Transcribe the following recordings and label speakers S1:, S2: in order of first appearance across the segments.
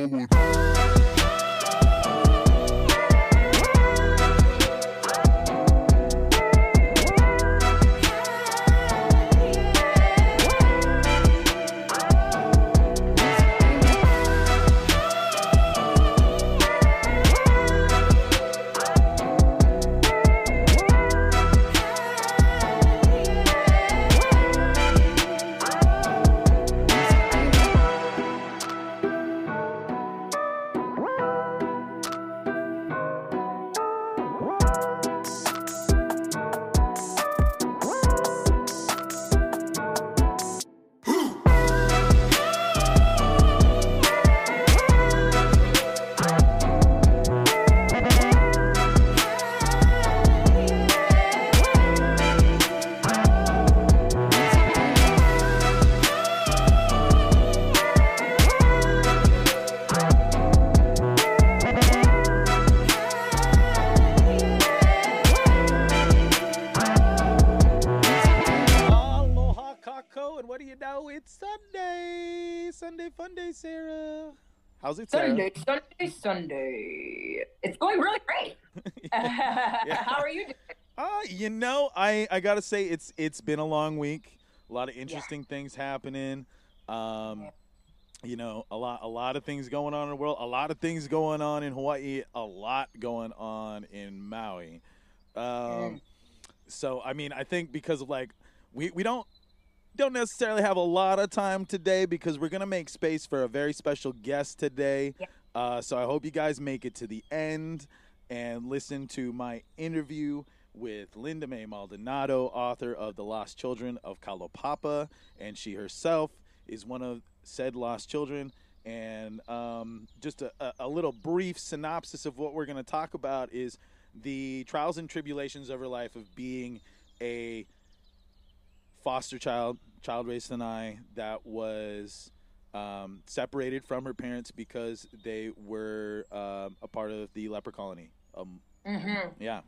S1: forward.
S2: Sarah. How's it,
S3: Sarah? Sunday. It's going really great. Yeah. How are you doing?
S2: I gotta say it's been a long week. A lot of interesting things happening. A lot of things going on in the world. A lot of things going on in Hawaii. A lot going on in Maui. So I mean, I think because of we don't necessarily have a lot of time today because we're going to make space for a very special guest today. Yeah. So I hope you guys make it to the end and listen to my interview with Lindamae Maldonado, author of The Lost Children of Kalaupapa, and she herself is one of said lost children. And just a little brief synopsis of what we're going to talk about is the trials and tribulations of her life of being a foster child raised in I that was separated from her parents because they were a part of the leper colony. Yeah.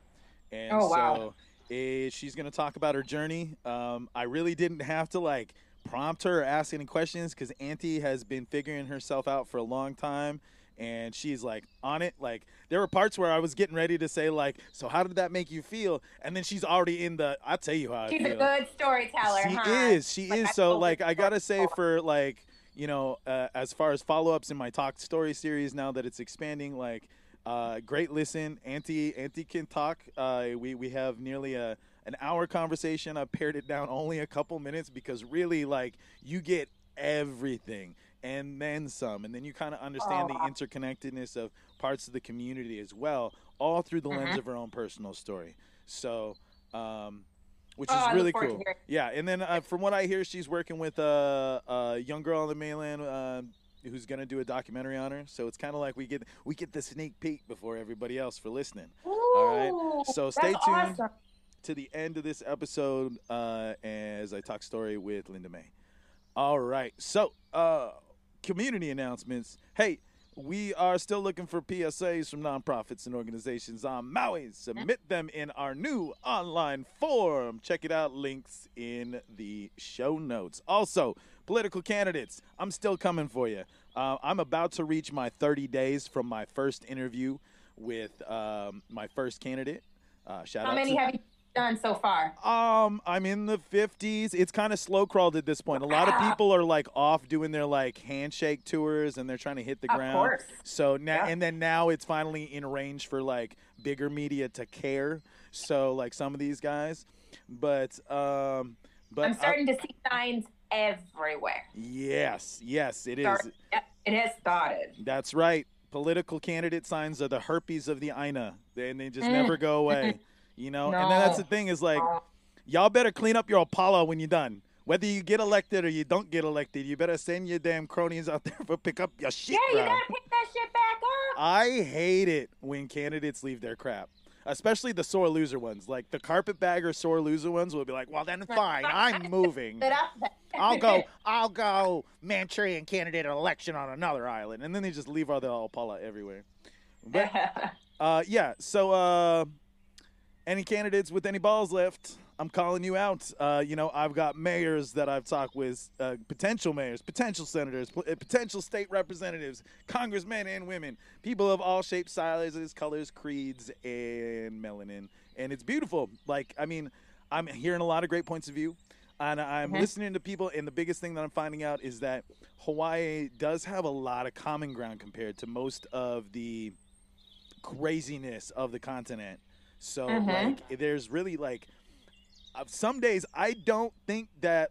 S2: And so she's going to talk about her journey. I really didn't have to prompt her or ask any questions because Auntie has been figuring herself out for a long time. And she's on it. There were parts where I was getting ready to say so how did that make you feel? And then she's already in the, I'll tell you how I feel.
S3: She's a good storyteller.
S2: She is. So I gotta say for as far as follow-ups in my Talk Story series now that it's expanding, great listen. Auntie can talk. We have nearly an hour conversation. I pared it down only a couple minutes because really you get everything. And then some, and then you kind of understand the interconnectedness of parts of the community as well, all through the lens of her own personal story. So, which is really cool. Yeah, and then from what I hear, she's working with a young girl on the mainland who's going to do a documentary on her. So it's kind of we get the sneak peek before everybody else for listening.
S3: Ooh,
S2: all right, so stay tuned
S3: awesome.
S2: To the end of this episode as I talk story with Lindamae. All right, so. Community announcements. Hey, we are still looking for PSAs from nonprofits and organizations on Maui. Submit them in our new online form. Check it out. Links in the show notes. Also, political candidates. I'm still coming for you. I'm about to reach my 30 days from my first interview with my first candidate.
S3: How many have you done so far?
S2: I'm in the 50s. It's kind of slow crawled at this point. A lot of people are off doing their handshake tours and they're trying to hit the ground. Of course. So now and then now it's finally in range for bigger media to care. So some of these guys, but I'm
S3: starting to see signs everywhere.
S2: Yes, it is.
S3: Yep, it has started.
S2: That's right. Political candidate signs are the herpes of the Aina, and they just never go away. No. And then that's the thing is y'all better clean up your Apollo when you're done. Whether you get elected or you don't get elected, you better send your damn cronies out there for pick up your shit.
S3: Yeah, you gotta pick that shit back up.
S2: I hate it when candidates leave their crap, especially the sore loser ones. The carpetbagger sore loser ones will be well then fine, I'm moving. I'll go Manchurian candidate election on another island, and then they just leave all the Apollo everywhere. But yeah, so. Any candidates with any balls left, I'm calling you out. I've got mayors that I've talked with, potential mayors, potential senators, potential state representatives, congressmen and women, people of all shapes, sizes, colors, creeds, and melanin. And it's beautiful. I'm hearing a lot of great points of view. And I'm listening to people, and the biggest thing that I'm finding out is that Hawaii does have a lot of common ground compared to most of the craziness of the continent. So, there's really, some days I don't think that,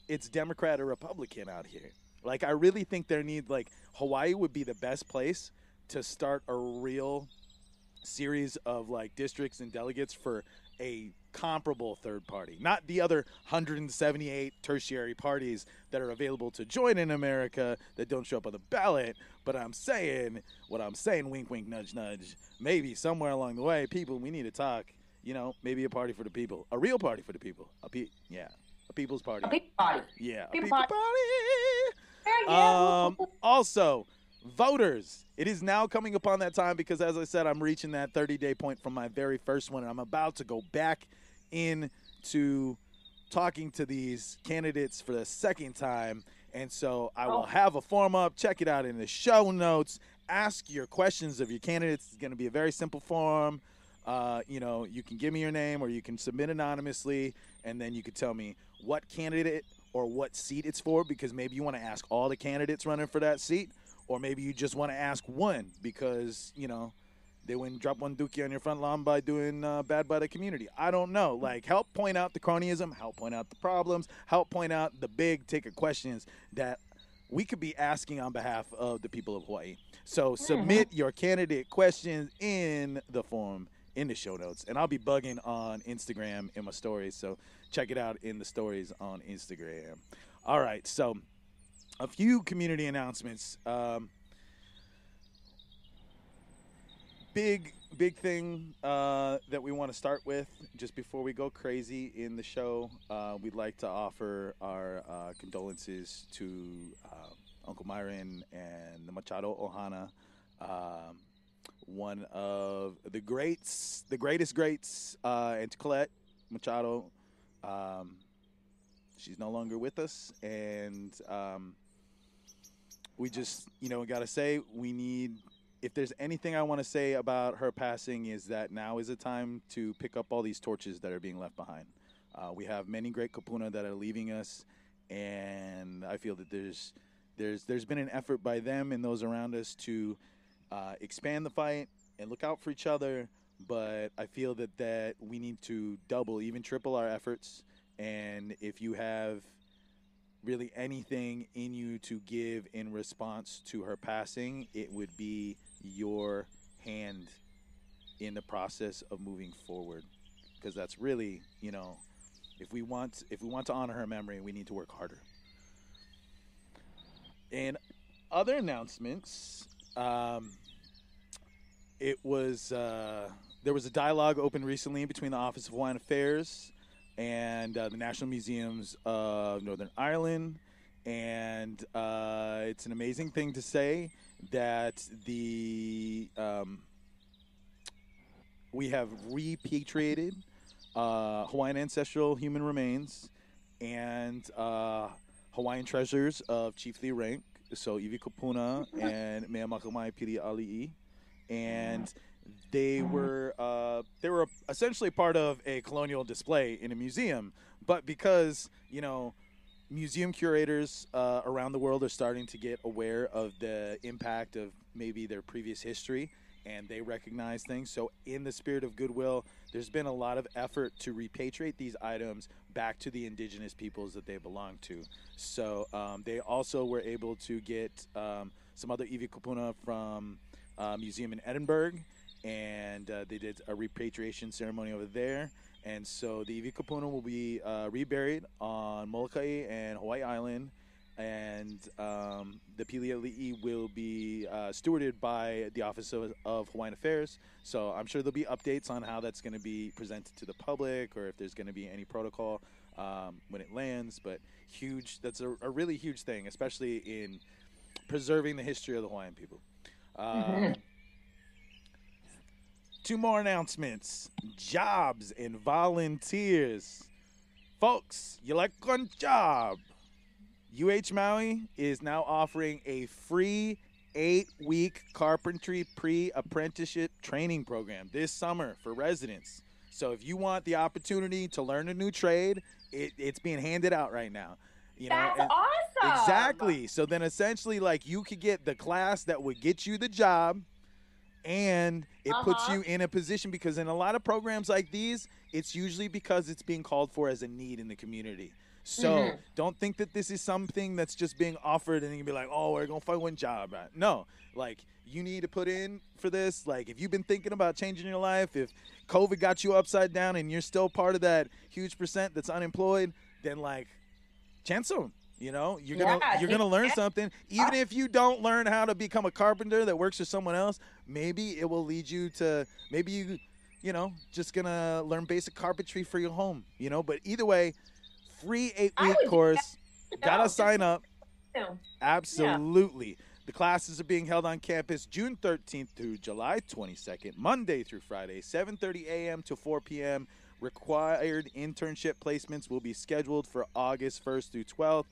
S2: it's Democrat or Republican out here. I really think Hawaii would be the best place to start a real series of, districts and delegates for a comparable third party, not the other 178 tertiary parties that are available to join in America that don't show up on the ballot. But I'm saying, wink, wink, nudge, nudge, maybe somewhere along the way, people, we need to talk, maybe a party for the people, a real party for the people, a people's party.
S3: A people party.
S2: Yeah,
S3: people
S2: party.
S3: Yeah.
S2: Also, voters, it is now coming upon that time because, as I said, I'm reaching that 30-day point from my very first one, and I'm about to go back into talking to these candidates for the second time. And so I will have a form up. Check it out in the show notes. Ask your questions of your candidates. It's going to be a very simple form. You can give me your name or you can submit anonymously, and then you could tell me what candidate or what seat it's for, because maybe you want to ask all the candidates running for that seat, or maybe you just want to ask one because, they wouldn't drop one dookie on your front lawn by doing bad by the community. I don't know. Help point out the cronyism, help point out the problems, help point out the big ticket questions that we could be asking on behalf of the people of Hawaii. So submit your candidate questions in the form in the show notes, and I'll be bugging on Instagram in my stories. So check it out in the stories on Instagram. All right. So a few community announcements. Big thing that we want to start with just before we go crazy in the show. We'd like to offer our condolences to Uncle Myron and the Machado Ohana, one of the greatest greats, and to Colette Machado. She's no longer with us, and we just, got to say if there's anything I want to say about her passing is that now is a time to pick up all these torches that are being left behind. We have many great kupuna that are leaving us, and I feel that there's been an effort by them and those around us to expand the fight and look out for each other, but I feel that we need to double, even triple our efforts. And if you have really anything in you to give in response to her passing, it would be your hand in the process of moving forward, because that's really, if we want to honor her memory, we need to work harder. And other announcements, there was a dialogue opened recently between the Office of Hawaiian Affairs and the National Museums of Northern Ireland, and it's an amazing thing to say that we have repatriated Hawaiian ancestral human remains and Hawaiian treasures of chiefly rank, so Iwi Kupuna and Mea Makamai Pili Ali'i, and they were essentially part of a colonial display in a museum, but because museum curators around the world are starting to get aware of the impact of maybe their previous history, and they recognize things. So in the spirit of goodwill, there's been a lot of effort to repatriate these items back to the indigenous peoples that they belong to. So they also were able to get some other Iwi Kupuna from a museum in Edinburgh, and they did a repatriation ceremony over there. And so the Iwi Kupuna will be reburied on Molokai and Hawaii Island, and the Pili Ali'i will be stewarded by the Office of Hawaiian Affairs. So I'm sure there'll be updates on how that's going to be presented to the public, or if there's going to be any protocol when it lands. But that's a really huge thing, especially in preserving the history of the Hawaiian people. 2 more announcements. Jobs and volunteers. Folks, you like one job? Maui is now offering a free 8-week carpentry pre-apprenticeship training program this summer for residents. So if you want the opportunity to learn a new trade, it's being handed out right now.
S3: That's awesome.
S2: Exactly. So then essentially, like, you could get the class that would get you the job, and it puts you in a position, because in a lot of programs like these, it's usually because it's being called for as a need in the community. So don't think that this is something that's just being offered and you can be like, oh, we're going to find one job. No, like, you need to put in for this. Like, if you've been thinking about changing your life, if COVID got you upside down and you're still part of that huge percent that's unemployed, then, like, chance them. You're gonna learn something. Even if you don't learn how to become a carpenter that works for someone else, maybe it will lead you to, maybe just gonna learn basic carpentry for your home. But either way, free 8-week course. Gotta sign up. Absolutely. The classes are being held on campus June 13th through July 22nd, Monday through Friday, 7:30 a.m. to 4 p.m. Required internship placements will be scheduled for August 1st through 12th,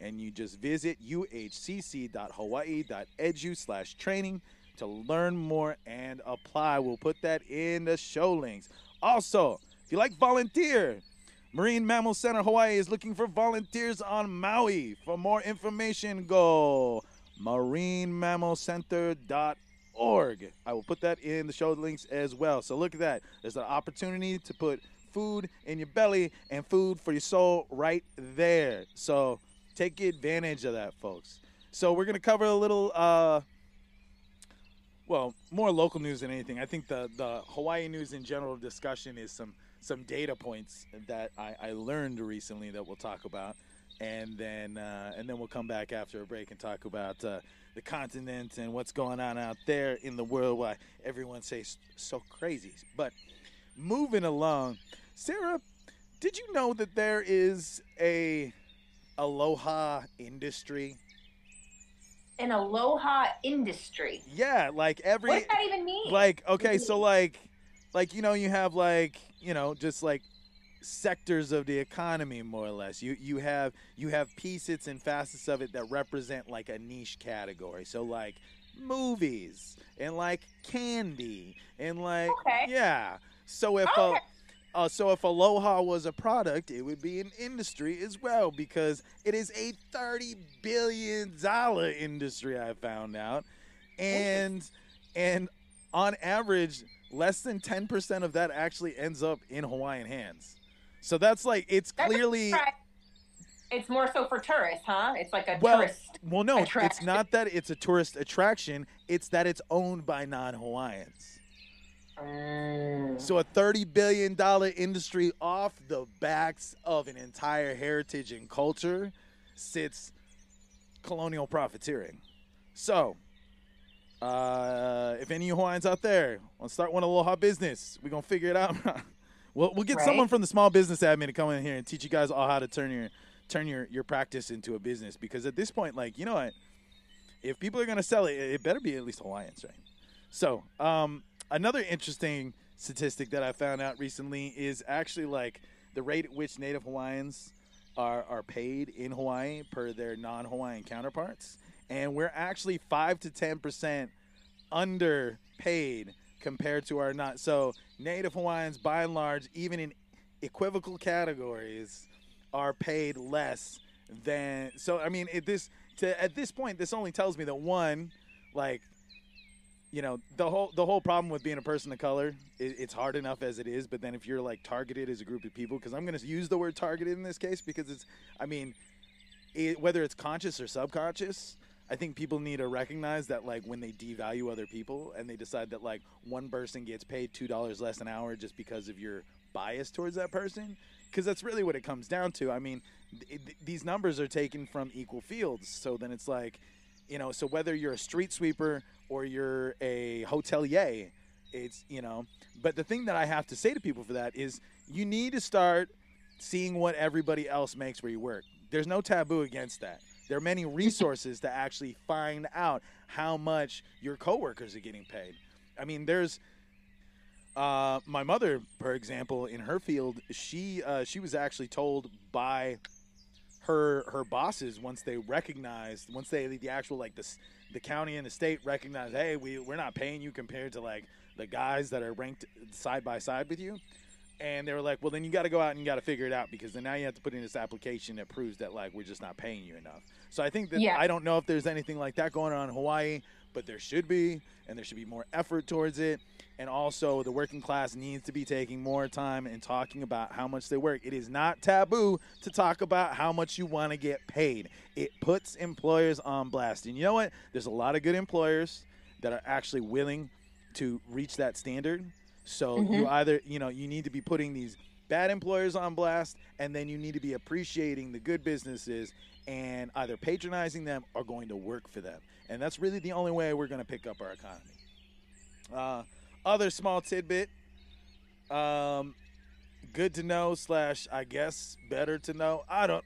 S2: and you just visit uhcc.hawaii.edu/training to learn more and apply. We'll put that in the show links. Also, if you like volunteer, Marine Mammal Center Hawaii is looking for volunteers on Maui. For more information, go marinemammalcenter.org. I will put that in the show links as well. So look at that. There's an opportunity to put food in your belly and food for your soul right there. So take advantage of that, folks. So we're going to cover a little, more local news than anything. I think the Hawaii news in general discussion is some data points that I learned recently that we'll talk about, and then we'll come back after a break and talk about the continent and what's going on out there in the world, why everyone says so crazy. But moving along, Sarah, did you know that there is a Aloha industry?
S3: An Aloha industry?
S2: Yeah, like every.
S3: What does that even mean?
S2: Like, okay, so like you have just like sectors of the economy, more or less. You have pieces and facets of it that represent like a niche category. So like movies and like candy and like So if if Aloha was a product, it would be an industry as well, because it is a $30 billion industry, I found out, and on average, less than 10% of that actually ends up in Hawaiian hands. So that's like, it's clearly.
S3: It's more so for tourists, huh? It's like a tourist.
S2: Well, no,
S3: attraction.
S2: It's not that it's a tourist attraction. It's that it's owned by non-Hawaiians. So a $30 billion industry off the backs of an entire heritage and culture sits colonial profiteering. So, if any of you Hawaiians out there want to start one Aloha business, we're going to figure it out. We'll get someone from the small business admin to come in here and teach you guys all how to turn your practice into a business. Because at this point, like, you know what? If people are going to sell it, it better be at least Hawaiians, right? So, another interesting statistic that I found out recently is actually like the rate at which Native Hawaiians are paid in Hawaii per their non-Hawaiian counterparts. And we're actually 5 to 10% underpaid compared to our not. So Native Hawaiians, by and large, even in equivocal categories, are paid less than. So I mean, at this point, this only tells me that one, like, you know, the whole problem with being a person of color, it's hard enough as it is. But then if you're like targeted as a group of people, because I'm going to use the word targeted in this case because it's, I mean, whether it's conscious or subconscious, I think people need to recognize that, like, when they devalue other people and they decide that, like, one person gets paid $2 less an hour just because of your bias towards that person, because that's really what it comes down to. I mean, these numbers are taken from equal fields. So then it's like, you know, so whether you're a street sweeper or you're a hotelier, it's, you know, but the thing that I have to say to people for that is you need to start seeing what everybody else makes where you work. There's no taboo against that. There are many resources to actually find out how much your coworkers are getting paid. I mean, there's My mother, for example, in her field, she was actually told by her bosses once they the actual like the county and the state recognized, hey, we're not paying you compared to like the guys that are ranked side by side with you. And they were like, well, then you got to go out and you got to figure it out, because then now you have to put in this application that proves that, like, we're just not paying you enough. So I think that I don't know if there's anything like that going on in Hawaii, but there should be, and there should be more effort towards it. And also the working class needs to be taking more time and talking about how much they work. It is not taboo to talk about how much you want to get paid. It puts employers on blast. And you know what? There's a lot of good employers that are actually willing to reach that standard. So you either, you need to be putting these bad employers on blast, and then you need to be appreciating the good businesses and either patronizing them or going to work for them. And that's really the only way we're going to pick up our economy. Other small tidbit, good to know / I guess better to know. I don't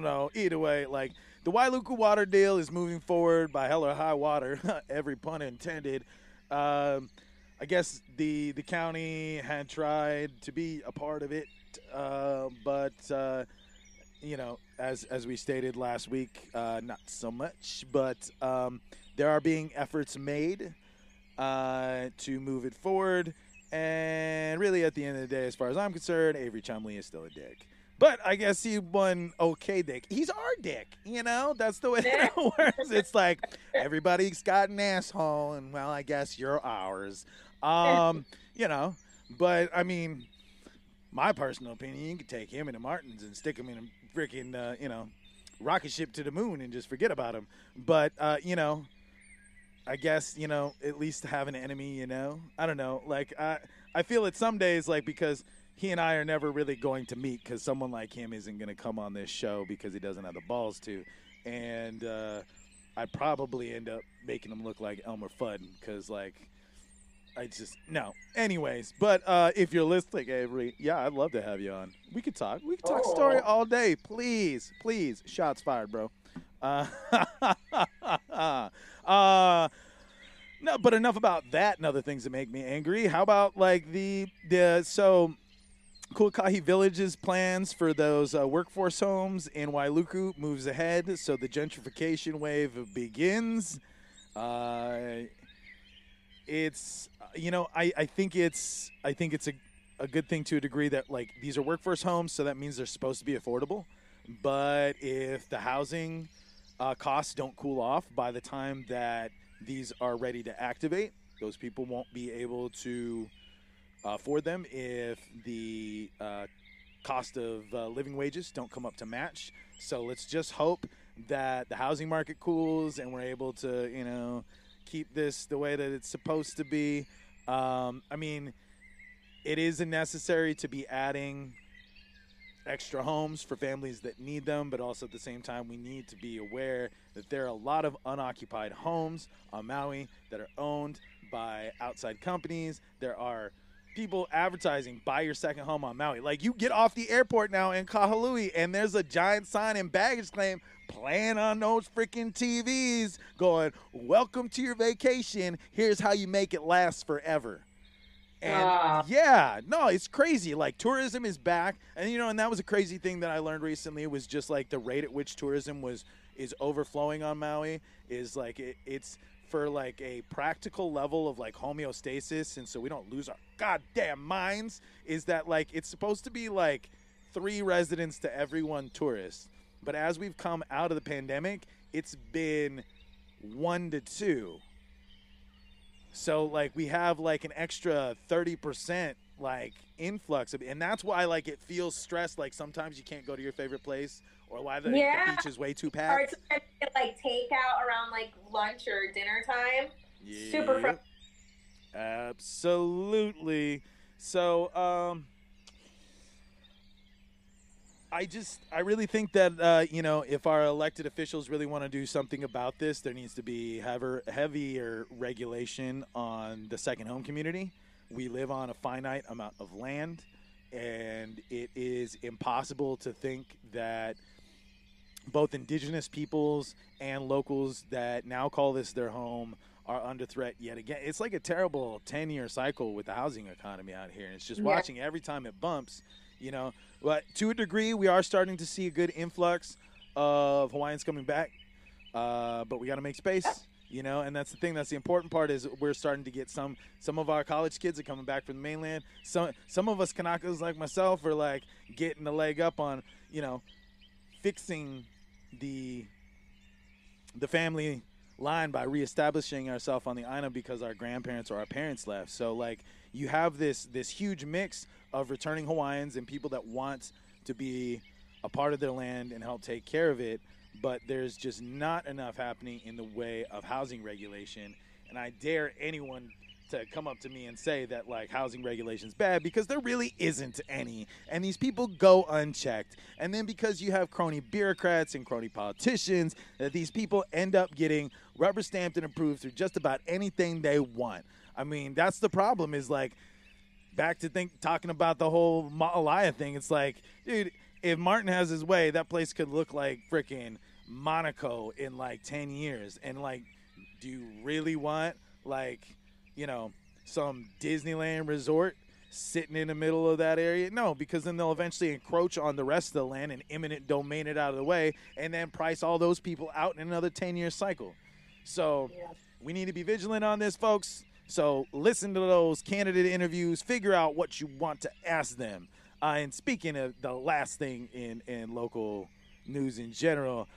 S2: know. Either way, like the Wailuku water deal is moving forward by hell or high water, every pun intended. I guess the county had tried to be a part of it, but as we stated last week, not so much. But there are being efforts made to move it forward, and really, at the end of the day, as far as I'm concerned, Avery Chumley is still a dick. But I guess he won okay dick. He's our dick, That's the way that it works. It's like everybody's got an asshole, and well, I guess you're ours. But I mean, my personal opinion, you could take him into Martin's and stick him in a freaking, rocket ship to the moon and just forget about him. But, I guess, at least have an enemy, I don't know. Like, I feel it some days, like, because he and I are never really going to meet, because someone like him isn't going to come on this show because he doesn't have the balls to. And I'd probably end up making him look like Elmer Fudd, because, like, no. Anyways, but if you're listening, Avery, I'd love to have you on. We could talk. We could talk story all day. Please. Shots fired, bro. No, but enough about that and other things that make me angry. How about, like, so Kuakahi Village's plans for those workforce homes in Wailuku moves ahead, so the gentrification wave begins. It's I think it's a good thing to a degree that, like, these are workforce homes, so that means they're supposed to be affordable. But if the housing costs don't cool off by the time that these are ready to activate, those people won't be able to afford them if the cost of living wages don't come up to match. So let's just hope that the housing market cools and we're able to, keep this the way that it's supposed to be. I mean, it is necessary to be adding extra homes for families that need them, but also at the same time, we need to be aware that there are a lot of unoccupied homes on Maui that are owned by outside companies. There are people advertising, buy your second home on Maui. Like, you get off the airport now in Kahului, and there's a giant sign in baggage claim playing on those freaking TVs going, welcome to your vacation. Here's how you make it last forever. And it's crazy. Like, tourism is back. And, and that was a crazy thing that I learned recently. It was just like the rate at which tourism is overflowing on Maui is like, it's for like a practical level of like homeostasis. And so we don't lose our goddamn minds, is that like, it's supposed to be like 3 residents to every 1 tourist. But as we've come out of the pandemic, it's been 1 to 2. So, like, we have, like, an extra 30%, like, influx. And that's why, like, it feels stressed. Like, sometimes you can't go to your favorite place, or why the beach is way too packed.
S3: Or it's like takeout around, like, lunch or dinner time. Yeah. Super fun.
S2: Absolutely. So, I really think that, if our elected officials really want to do something about this, there needs to be heavier regulation on the second home community. We live on a finite amount of land, and it is impossible to think that both indigenous peoples and locals that now call this their home are under threat yet again. It's like a terrible 10-year cycle with the housing economy out here. And it's just watching every time it bumps, you know. But to a degree, we are starting to see a good influx of Hawaiians coming back. But we got to make space, you know. And that's the thing. That's the important part is we're starting to get some of our college kids are coming back from the mainland. Some of us Kanakas like myself are like getting the leg up on, you know, fixing the family line by reestablishing ourselves on the island because our grandparents or our parents left. So like you have this huge mix of returning Hawaiians and people that want to be a part of their land and help take care of it, but there's just not enough happening in the way of housing regulation. And I dare anyone to come up to me and say that like housing regulation's bad, because there really isn't any, and these people go unchecked. And then because you have crony bureaucrats and crony politicians, that these people end up getting rubber stamped and approved through just about anything they want. I mean, that's the problem, is like back to talking about the whole Maui thing. It's like, dude, if Martin has his way, that place could look like freaking Monaco in like 10 years. And like, do you really want like, you know, some Disneyland resort sitting in the middle of that area? No, because then they'll eventually encroach on the rest of the land and eminent domain it out of the way, and then price all those people out in another 10-year cycle. So we need to be vigilant on this, folks. So listen to those candidate interviews, figure out what you want to ask them. And speaking of the last thing in local news in general,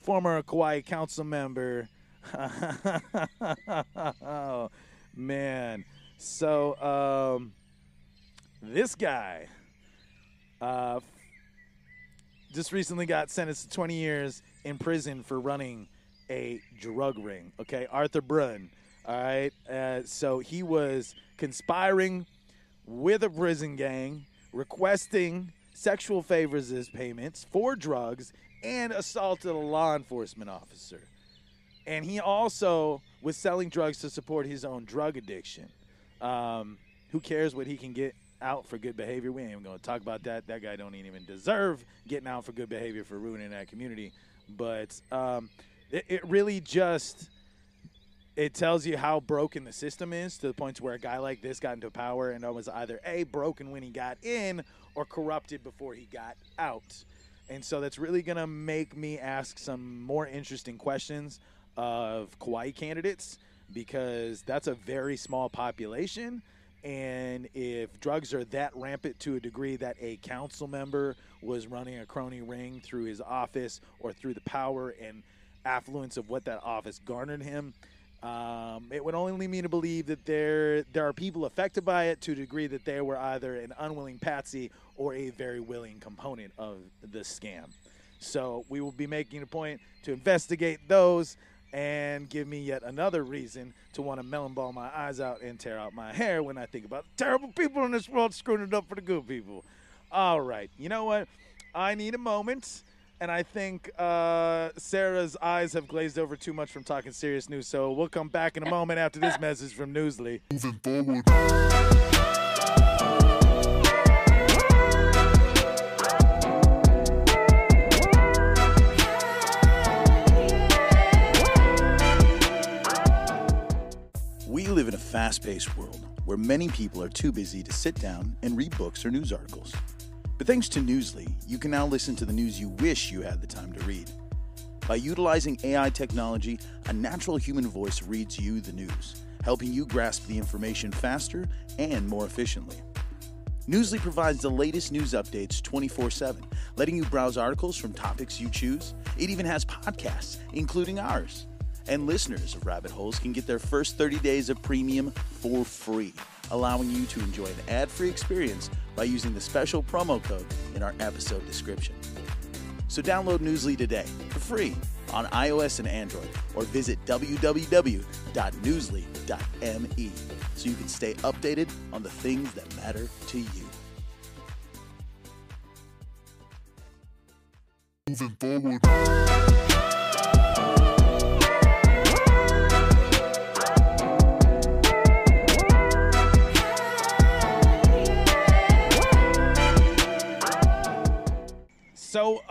S2: former Kauai council member, oh, man. So this guy just recently got sentenced to 20 years in prison for running a drug ring. Okay, Arthur Brunn. All right. So he was conspiring with a prison gang, requesting sexual favors as payments for drugs, and assaulted a law enforcement officer. And he also was selling drugs to support his own drug addiction. Who cares what he can get out for good behavior? We ain't even going to talk about that. That guy don't even deserve getting out for good behavior for ruining that community. But it really just, it tells you how broken the system is, to the point to where a guy like this got into power and was either A, broken when he got in, or corrupted before he got out. And so that's really going to make me ask some more interesting questions of Kauai candidates, because that's a very small population. And if drugs are that rampant to a degree that a council member was running a crony ring through his office or through the power and affluence of what that office garnered him, it would only lead me to believe that there are people affected by it to a degree that they were either an unwilling patsy or a very willing component of the scam. So we will be making a point to investigate those and give me yet another reason to want to melon ball my eyes out and tear out my hair when I think about the terrible people in this world screwing it up for the good people. All right. You know what? I need a moment. And I think Sarah's eyes have glazed over too much from talking serious news. So we'll come back in a moment after this message from Newsly. Moving forward. We live in a fast-paced world where many people are too busy to sit down and read books or news articles. But thanks to Newsly, you can now listen to the news you wish you had the time to read. By utilizing AI technology, a natural human voice reads you the news, helping you grasp the information faster and more efficiently. Newsly provides the latest news updates 24/7, letting you browse articles from topics you choose. It even has podcasts, including ours. And listeners of Rabbit Holes can get their first 30 days of premium for free, allowing you to enjoy an ad-free experience by using the special promo code in our episode description. So download Newsly today for free on iOS and Android, or visit www.newsly.me so you can stay updated on the things that matter to you. Moving forward. So,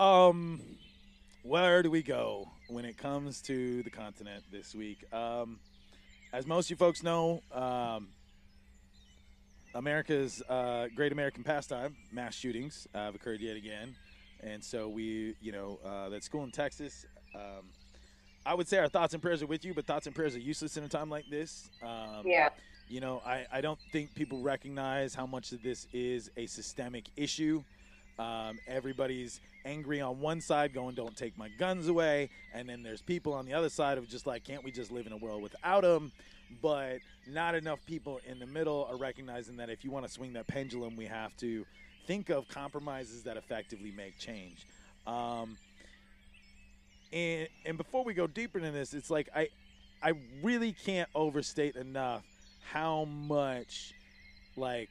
S2: where do we go? when it comes to the continent this week, as most of you folks know, America's great American pastime, mass shootings, have occurred yet again. And so we, that school in Texas, I would say our thoughts and prayers are with you, but thoughts and prayers are useless in a time like this.
S3: Yeah.
S2: I don't think people recognize how much of this is a systemic issue. Everybody's angry on one side going, don't take my guns away. And then there's people on the other side of just like, can't we just live in a world without them? But not enough people in the middle are recognizing that if you want to swing that pendulum, we have to think of compromises that effectively make change. And before we go deeper into this, it's like I really can't overstate enough how much like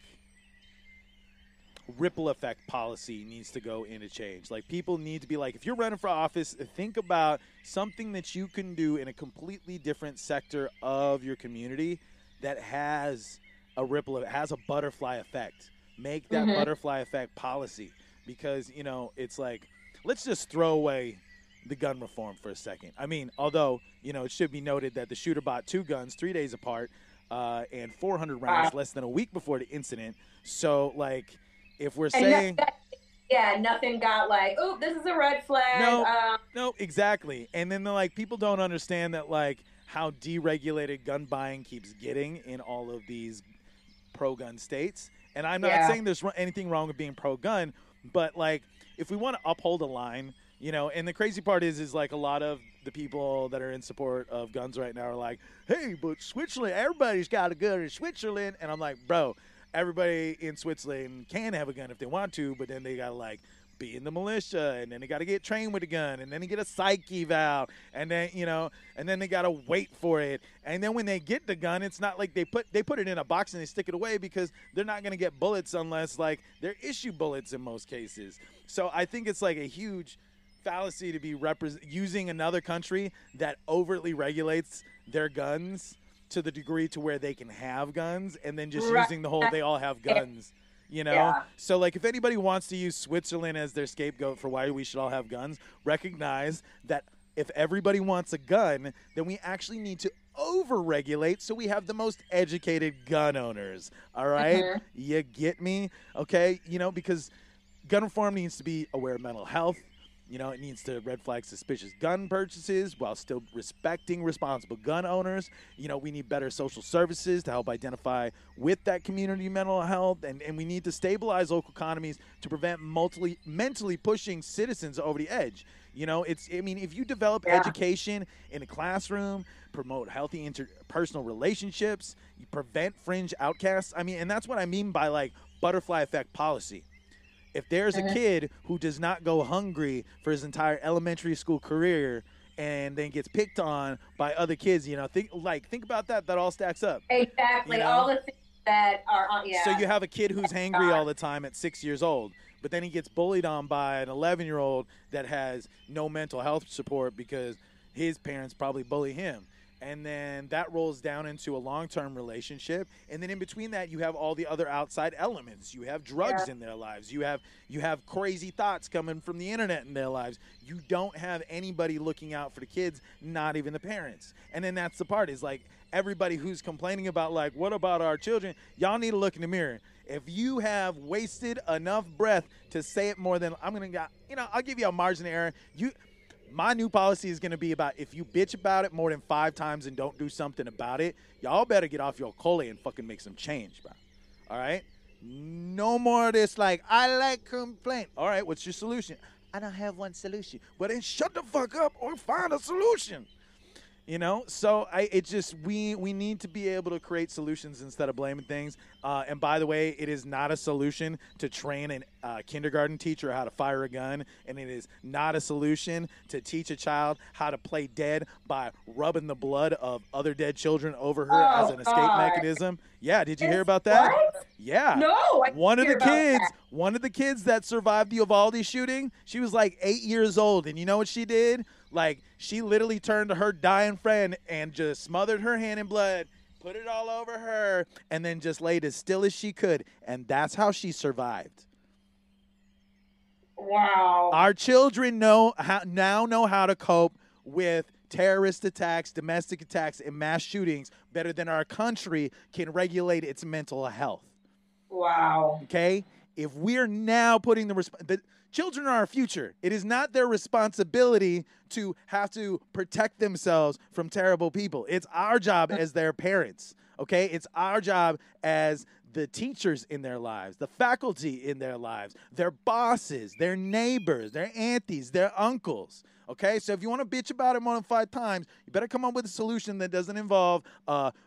S2: ripple effect policy needs to go into change. Like people need to be like, if you're running for office, think about something that you can do in a completely different sector of your community that has a ripple, it has a butterfly effect. Make that butterfly effect policy, because it's like, let's just throw away the gun reform for a second. I mean, although it should be noted that the shooter bought 2 guns 3 days apart and 400 rounds less than a week before the incident. So like, if we're saying,
S3: nothing got like, oh, this is a red flag.
S2: No, exactly. And then like, people don't understand that like how deregulated gun buying keeps getting in all of these pro-gun states. And I'm not saying there's anything wrong with being pro-gun, but like, if we want to uphold a line, and the crazy part is like a lot of the people that are in support of guns right now are like, hey, but Switzerland, everybody's got a gun in Switzerland. And I'm like, bro, everybody in Switzerland can have a gun if they want to, but then they got to like be in the militia, and then they got to get trained with a gun, and then they get a psych eval, and then and then they got to wait for it, and then when they get the gun, it's not like they put it in a box and they stick it away, because they're not going to get bullets unless like they're issue bullets in most cases. So I think it's like a huge fallacy to be using another country that overtly regulates their guns to the degree to where they can have guns, and then just using the whole they all have guns. So like, if anybody wants to use Switzerland as their scapegoat for why we should all have guns, recognize that if everybody wants a gun, then we actually need to over-regulate so we have the most educated gun owners. All right? You get me? Okay? Because gun reform needs to be aware of mental health. It needs to red flag suspicious gun purchases while still respecting responsible gun owners. We need better social services to help identify with that community mental health. And we need to stabilize local economies to prevent mentally pushing citizens over the edge. If you develop education in a classroom, promote healthy interpersonal relationships, you prevent fringe outcasts. And that's what I mean by like butterfly effect policy. If there's a kid who does not go hungry for his entire elementary school career and then gets picked on by other kids, think about that. That all stacks up.
S3: Exactly. All the things that are on,
S2: So you have a kid who's hangry all the time at 6 years old, but then he gets bullied on by an 11-year-old that has no mental health support because his parents probably bully him. And then that rolls down into a long-term relationship. And then in between that, you have all the other outside elements. You have drugs in their lives. You have crazy thoughts coming from the internet in their lives. You don't have anybody looking out for the kids, not even the parents. And then that's the part, is like, everybody who's complaining about like, what about our children? Y'all need to look in the mirror. If you have wasted enough breath to say it more than, I'll give you a margin of error. My new policy is going to be about, if you bitch about it more than 5 times and don't do something about it, y'all better get off your cole and fucking make some change, bro. All right? No more of this like, I like complaint. All right, what's your solution? I don't have one solution. Well, then shut the fuck up or find a solution. So we need to be able to create solutions instead of blaming things. And by the way, it is not a solution to train a kindergarten teacher how to fire a gun. And it is not a solution to teach a child how to play dead by rubbing the blood of other dead children over her as an escape mechanism. Yeah. Did you hear about that?
S3: What?
S2: Yeah.
S3: No.
S2: One of the kids that survived the Uvalde shooting, she was like 8 years old. And you know what she did? Like, she literally turned to her dying friend and just smothered her hand in blood, put it all over her, and then just laid as still as she could. And that's how she survived.
S3: Wow.
S2: Our children now know how to cope with terrorist attacks, domestic attacks, and mass shootings better than our country can regulate its mental health.
S3: Wow.
S2: Okay? If we're now putting the children are our future. It is not their responsibility to have to protect themselves from terrible people. It's our job as their parents, okay? It's our job as the teachers in their lives, the faculty in their lives, their bosses, their neighbors, their aunties, their uncles, okay? So if you want to bitch about it more than 5 times, you better come up with a solution that doesn't involve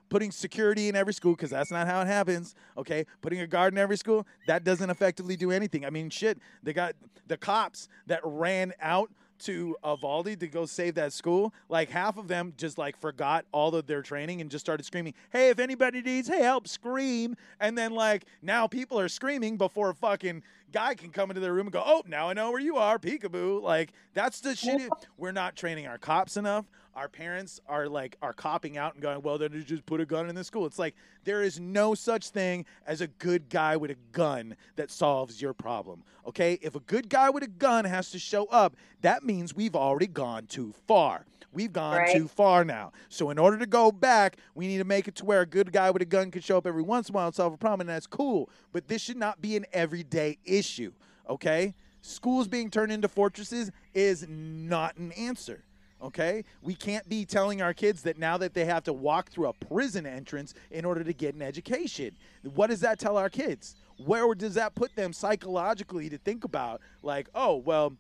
S2: putting security in every school, because that's not how it happens, okay? Putting a guard in every school, that doesn't effectively do anything. I mean, shit, they got the cops that ran out to Uvalde to go save that school. Like, half of them just, like, forgot all of their training and just started screaming, hey, if anybody needs help, scream. And then, like, now people are screaming before a fucking guy can come into their room and go, oh, now I know where you are, peekaboo. Like, that's the shit. We're not training our cops enough. Our parents are copping out and going, well, then you just put a gun in the school. It's like, there is no such thing as a good guy with a gun that solves your problem, okay? If a good guy with a gun has to show up, that means we've already gone too far. We've gone too far now. So in order to go back, we need to make it to where a good guy with a gun can show up every once in a while and solve a problem, and that's cool. But this should not be an everyday issue, okay? Schools being turned into fortresses is not an answer. Okay? We can't be telling our kids that now that they have to walk through a prison entrance in order to get an education. What does that tell our kids? Where does that put them psychologically to think about, like, oh, well,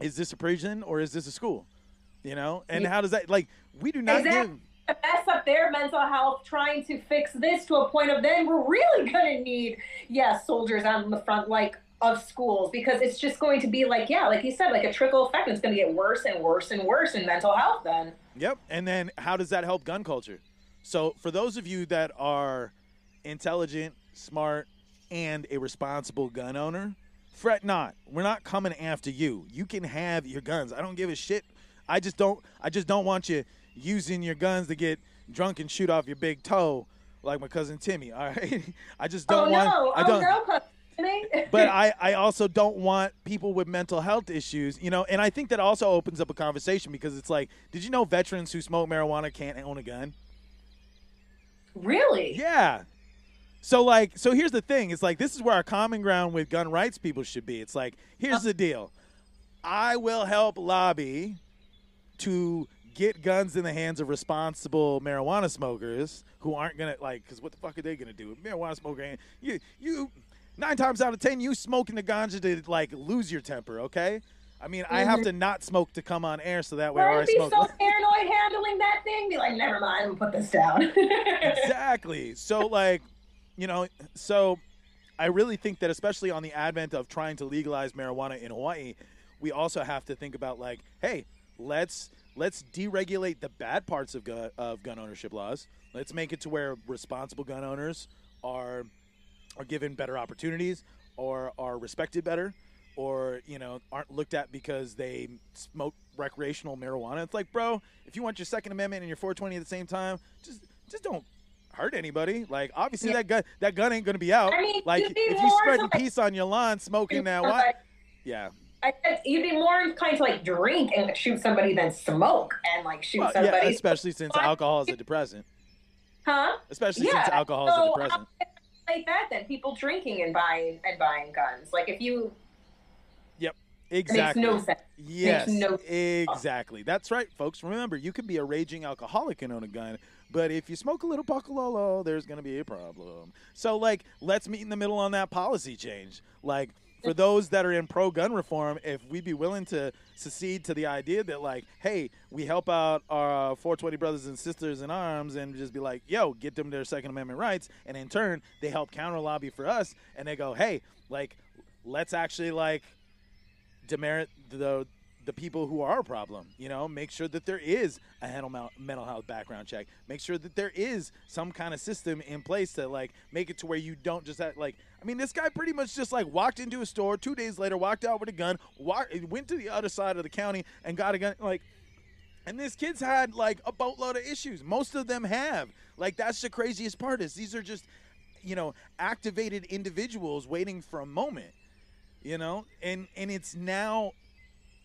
S2: is this a prison or is this a school? You know? And how does that, like, we do not give...
S3: mess up their mental health trying to fix this to a point of then we're really going to need, soldiers on the front, like, of schools, because it's just going to be like, like you said, like a trickle effect. It's going to get worse and worse and worse in mental health then.
S2: Yep. And then how does that help gun culture? So for those of you that are intelligent, smart, and a responsible gun owner, fret not. We're not coming after you. You can have your guns. I don't give a shit. I just don't want you using your guns to get drunk and shoot off your big toe like my cousin Timmy. All right. I just don't want. But I also don't want people with mental health issues, you know, and I think that also opens up a conversation, because it's like, did you know veterans who smoke marijuana can't own a gun?
S3: Really?
S2: Yeah. So here's the thing. It's like, this is where our common ground with gun rights people should be. It's like, here's the deal. I will help lobby to get guns in the hands of responsible marijuana smokers who aren't going to, like, because what the fuck are they going to do? Marijuana smoker, you 9 times out of 10, you smoking the ganja to, like, lose your temper, okay? I mean, I have to not smoke to come on air so that way I smoke.
S3: Be so paranoid handling that thing. Be like, never mind, I'm going to put this down.
S2: Exactly. So, like, you know, so I really think that, especially on the advent of trying to legalize marijuana in Hawaii, we also have to think about, like, hey, let's deregulate the bad parts of gun ownership laws. Let's make it to where responsible gun owners are given better opportunities, or are respected better, or, you know, aren't looked at because they smoke recreational marijuana. It's like, bro, if you want your Second Amendment and your 420 at the same time, just don't hurt anybody. Like, obviously that gun ain't gonna be out.
S3: I mean,
S2: like, if you spreading peace on your lawn, smoking that what? Yeah.
S3: I said you'd be more inclined to, like, drink and shoot somebody than smoke and, like, shoot somebody.
S2: Yeah, especially since alcohol is a depressant.
S3: Huh?
S2: Especially since alcohol is a depressant.
S3: Like that, then people drinking and buying guns. Like, if you.
S2: Yep. Exactly.
S3: It makes no sense.
S2: Yes. Exactly. That's right, folks. Remember, you can be a raging alcoholic and own a gun, but if you smoke a little pakalolo, there's going to be a problem. So, like, let's meet in the middle on that policy change. Like, for those that are in pro-gun reform, if we'd be willing to secede to the idea that, like, hey, we help out our 420 brothers and sisters in arms and just be like, yo, get them their Second Amendment rights, and in turn, they help counter-lobby for us, and they go, hey, like, let's actually, like, demerit the people who are a problem, you know, make sure that there is a mental health background check, make sure that there is some kind of system in place to, like, make it to where you don't just have, like, I mean, this guy pretty much just, like, walked into a store 2 days later, walked out with a gun, went to the other side of the county and got a gun, like, and this kid's had, like, a boatload of issues. Most of them have. Like, that's the craziest part, is these are just, you know, activated individuals waiting for a moment, you know, and it's now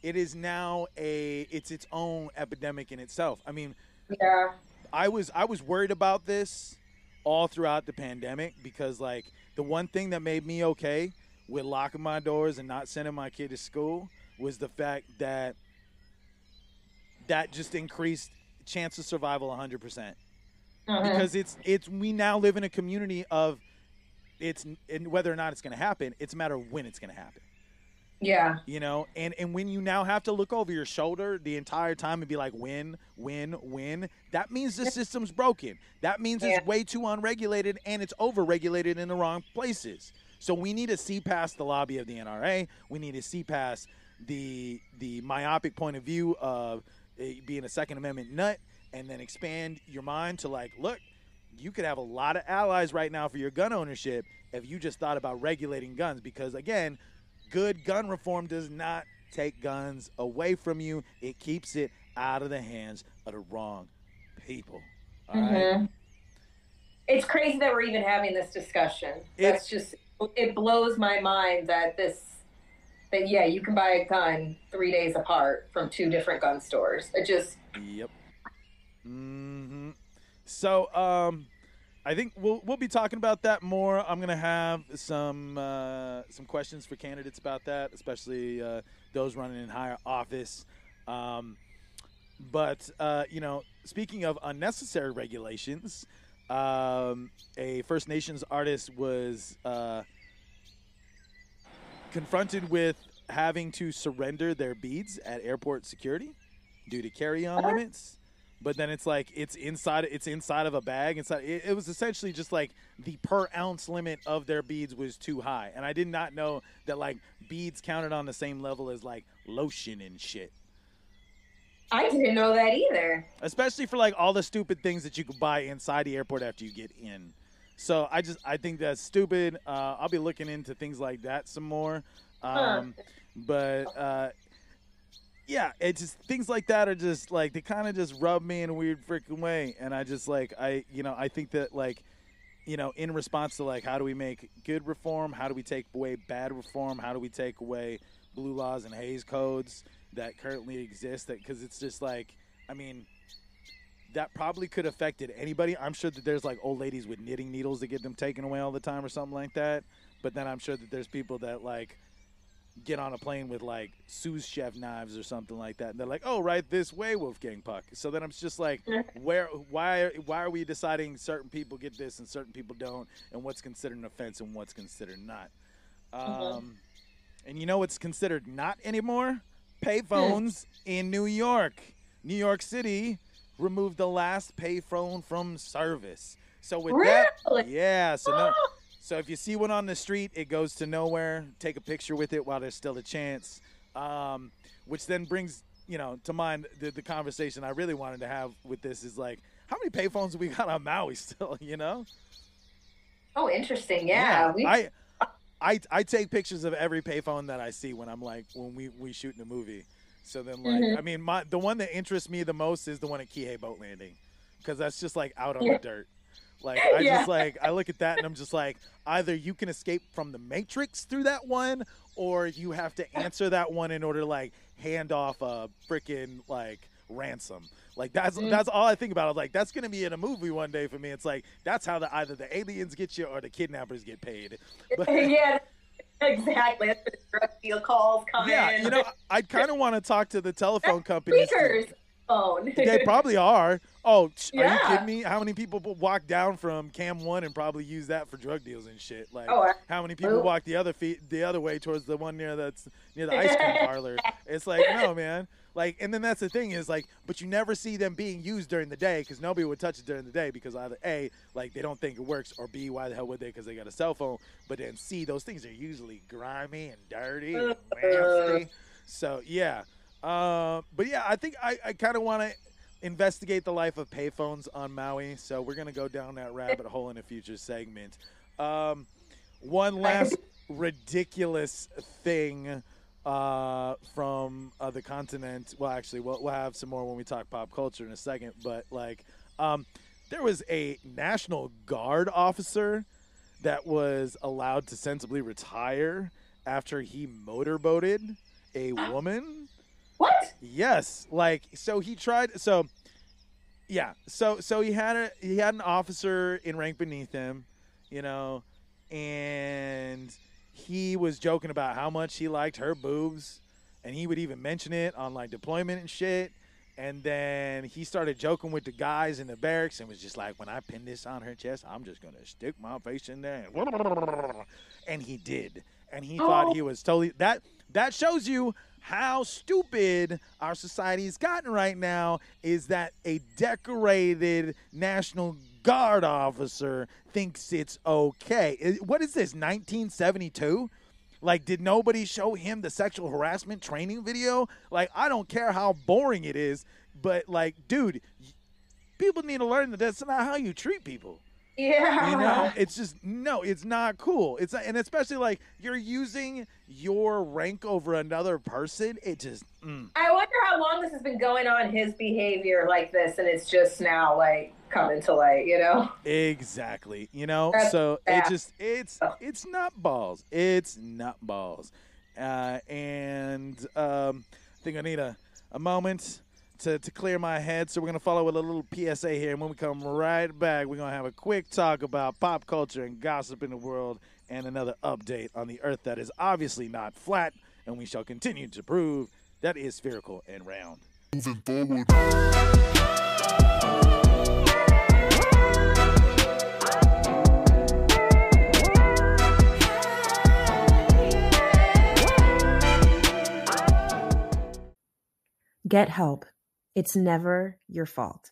S2: it is now it's its own epidemic in itself. I mean,
S3: Yeah.
S2: I was worried about this all throughout the pandemic because like the one thing that made me okay with locking my doors and not sending my kid to school was the fact that just increased chance of survival 100%. Because it's we now live in a community of and whether or not it's going to happen, it's a matter of when it's going to happen.
S3: Yeah.
S2: You know, and when you now have to look over your shoulder the entire time and be like, when, that means the system's broken. That means it's way too unregulated and it's overregulated in the wrong places. So we need to see past the lobby of the NRA. We need to see past the myopic point of view of being a Second Amendment nut, and then expand your mind to like, look, you could have a lot of allies right now for your gun ownership if you just thought about regulating guns. Because again, good gun reform does not take guns away from you. It keeps it out of the hands of the wrong people. All right?
S3: It's crazy that we're even having this discussion. It blows my mind that you can buy a gun 3 days apart from 2 different gun stores. It just.
S2: Yep. So, I think we'll be talking about that more. I'm gonna have some questions for candidates about that, especially those running in higher office. But you know, speaking of unnecessary regulations, a First Nations artist was confronted with having to surrender their beads at airport security due to carry-on limits. But then it's like it's inside of a bag. It was essentially just like the per ounce limit of their beads was too high, and I did not know that like beads counted on the same level as like lotion and shit.
S3: I didn't know that either.
S2: Especially for like all the stupid things that you could buy inside the airport after you get in. So I think that's stupid. I'll be looking into things like that some more. But yeah, it's just things like that are just like they kind of just rub me in a weird freaking way, and I just like I think that like in response to like how do we make good reform, how do we take away bad reform, how do we take away blue laws and Hays codes that currently exist, that because it's just like I mean that probably could have affected anybody. I'm sure that there's like old ladies with knitting needles that get them taken away all the time or something like that, but then I'm sure that there's people that like get on a plane with like sous chef knives or something like that, and they're like, "Oh, right this way, Wolfgang Puck." So then I'm just like, why are we deciding certain people get this and certain people don't, and what's considered an offense and what's considered not? And you know what's considered not anymore? Payphones in New York. New York City removed the last payphone from service. So with that, yeah. So if you see one on the street, it goes to nowhere. Take a picture with it while there's still a chance, which then brings, to mind the conversation I really wanted to have with this is like, how many payphones have we got on Maui still,
S3: Oh, interesting. Yeah.
S2: I take pictures of every payphone that I see when we shooting a movie. So then like, I mean, the one that interests me the most is the one at Kihei Boat Landing, because that's just like out on the dirt. Like, I look at that and I'm just like, either you can escape from the Matrix through that one, or you have to answer that one in order to like hand off a freaking like ransom. Like that's all I think about. I was like, that's gonna be in a movie one day for me. It's like that's how either the aliens get you or the kidnappers get paid. But,
S3: yeah, exactly. That's the drug deal calls come in.
S2: Yeah, I kind of want to talk to the telephone companies.
S3: Speakers. Phone.
S2: They probably are. Oh, are you kidding me? How many people walk down from Cam 1 and probably use that for drug deals and shit? Like, how many people walk the other way towards the one near the ice cream parlor? It's like, no, man. Like, and then that's the thing is like, but you never see them being used during the day because nobody would touch it during the day because either A, like they don't think it works, or B, why the hell would they? Because they got a cell phone. But then C, those things are usually grimy and dirty and nasty. So yeah. But yeah, I think I kind of want to investigate the life of payphones on Maui. So we're going to go down that rabbit hole in a future segment. One last ridiculous thing from the continent. Well, actually, we'll have some more when we talk pop culture in a second. But like, there was a National Guard officer that was allowed to sensibly retire after he motorboated a woman
S3: What?
S2: Yes, like so he tried. So yeah, so he had an officer in rank beneath him, you know, and he was joking about how much he liked her boobs, and he would even mention it on like deployment and shit. And then he started joking with the guys in the barracks and was just like, when I pin this on her chest, I'm just going to stick my face in there. And he did. And he thought he was totally – that shows you how stupid our society's gotten right now, is that a decorated National Guard officer thinks it's okay. What is this, 1972? Like, did nobody show him the sexual harassment training video? Like, I don't care how boring it is, but, like, dude, people need to learn that that's not how you treat people.
S3: Yeah.
S2: You know, it's just, no, it's not cool. It's not, and especially, like, you're using your rank over another person. It just,
S3: I wonder how long this has been going on, his behavior like this, and it's just now, like, coming to light, you know?
S2: Exactly. You know, so it's not balls. It's not balls. I think I need a moment to clear my head, so we're going to follow with a little PSA here, and when we come right back, we're going to have a quick talk about pop culture and gossip in the world and another update on the earth that is obviously not flat, and we shall continue to prove that it is spherical and round.
S1: Moving forward.
S4: Get help. It's never your fault.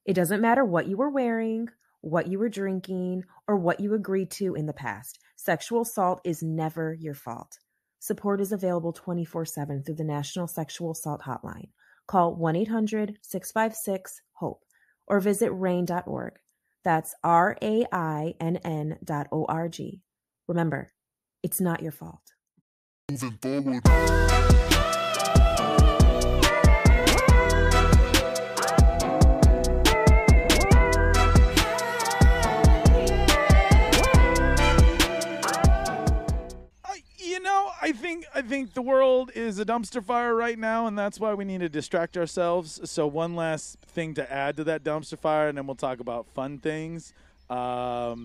S4: It doesn't matter what you were wearing, what you were drinking, or what you agreed to in the past. Sexual assault is never your fault. Support is available 24/7 through the National Sexual Assault Hotline. Call 1-800-656-HOPE or visit RAINN.org. That's RAINN.org. Remember, it's not your fault.
S1: Moving forward.
S2: I think the world is a dumpster fire right now, and that's why we need to distract ourselves. So one last thing to add to that dumpster fire, and then we'll talk about fun things. But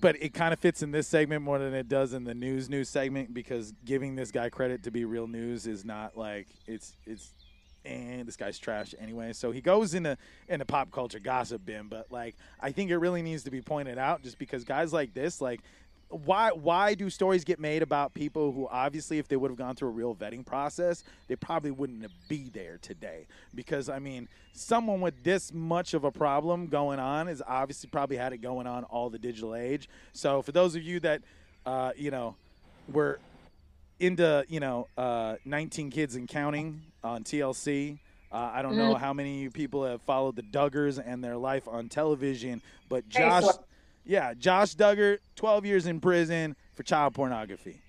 S2: it kind of fits in this segment more than it does in the news segment, because giving this guy credit to be real news is not like this guy's trash anyway. So he goes in a pop culture gossip bin, but like I think it really needs to be pointed out, just because guys like this, like, why do stories get made about people who obviously, if they would have gone through a real vetting process, they probably wouldn't be there today? Because, I mean, someone with this much of a problem going on is obviously probably had it going on all the digital age. So for those of you that, were into, 19 Kids and Counting on TLC, I don't know how many people have followed the Duggars and their life on television, but Josh Duggar, 12 years in prison for child pornography.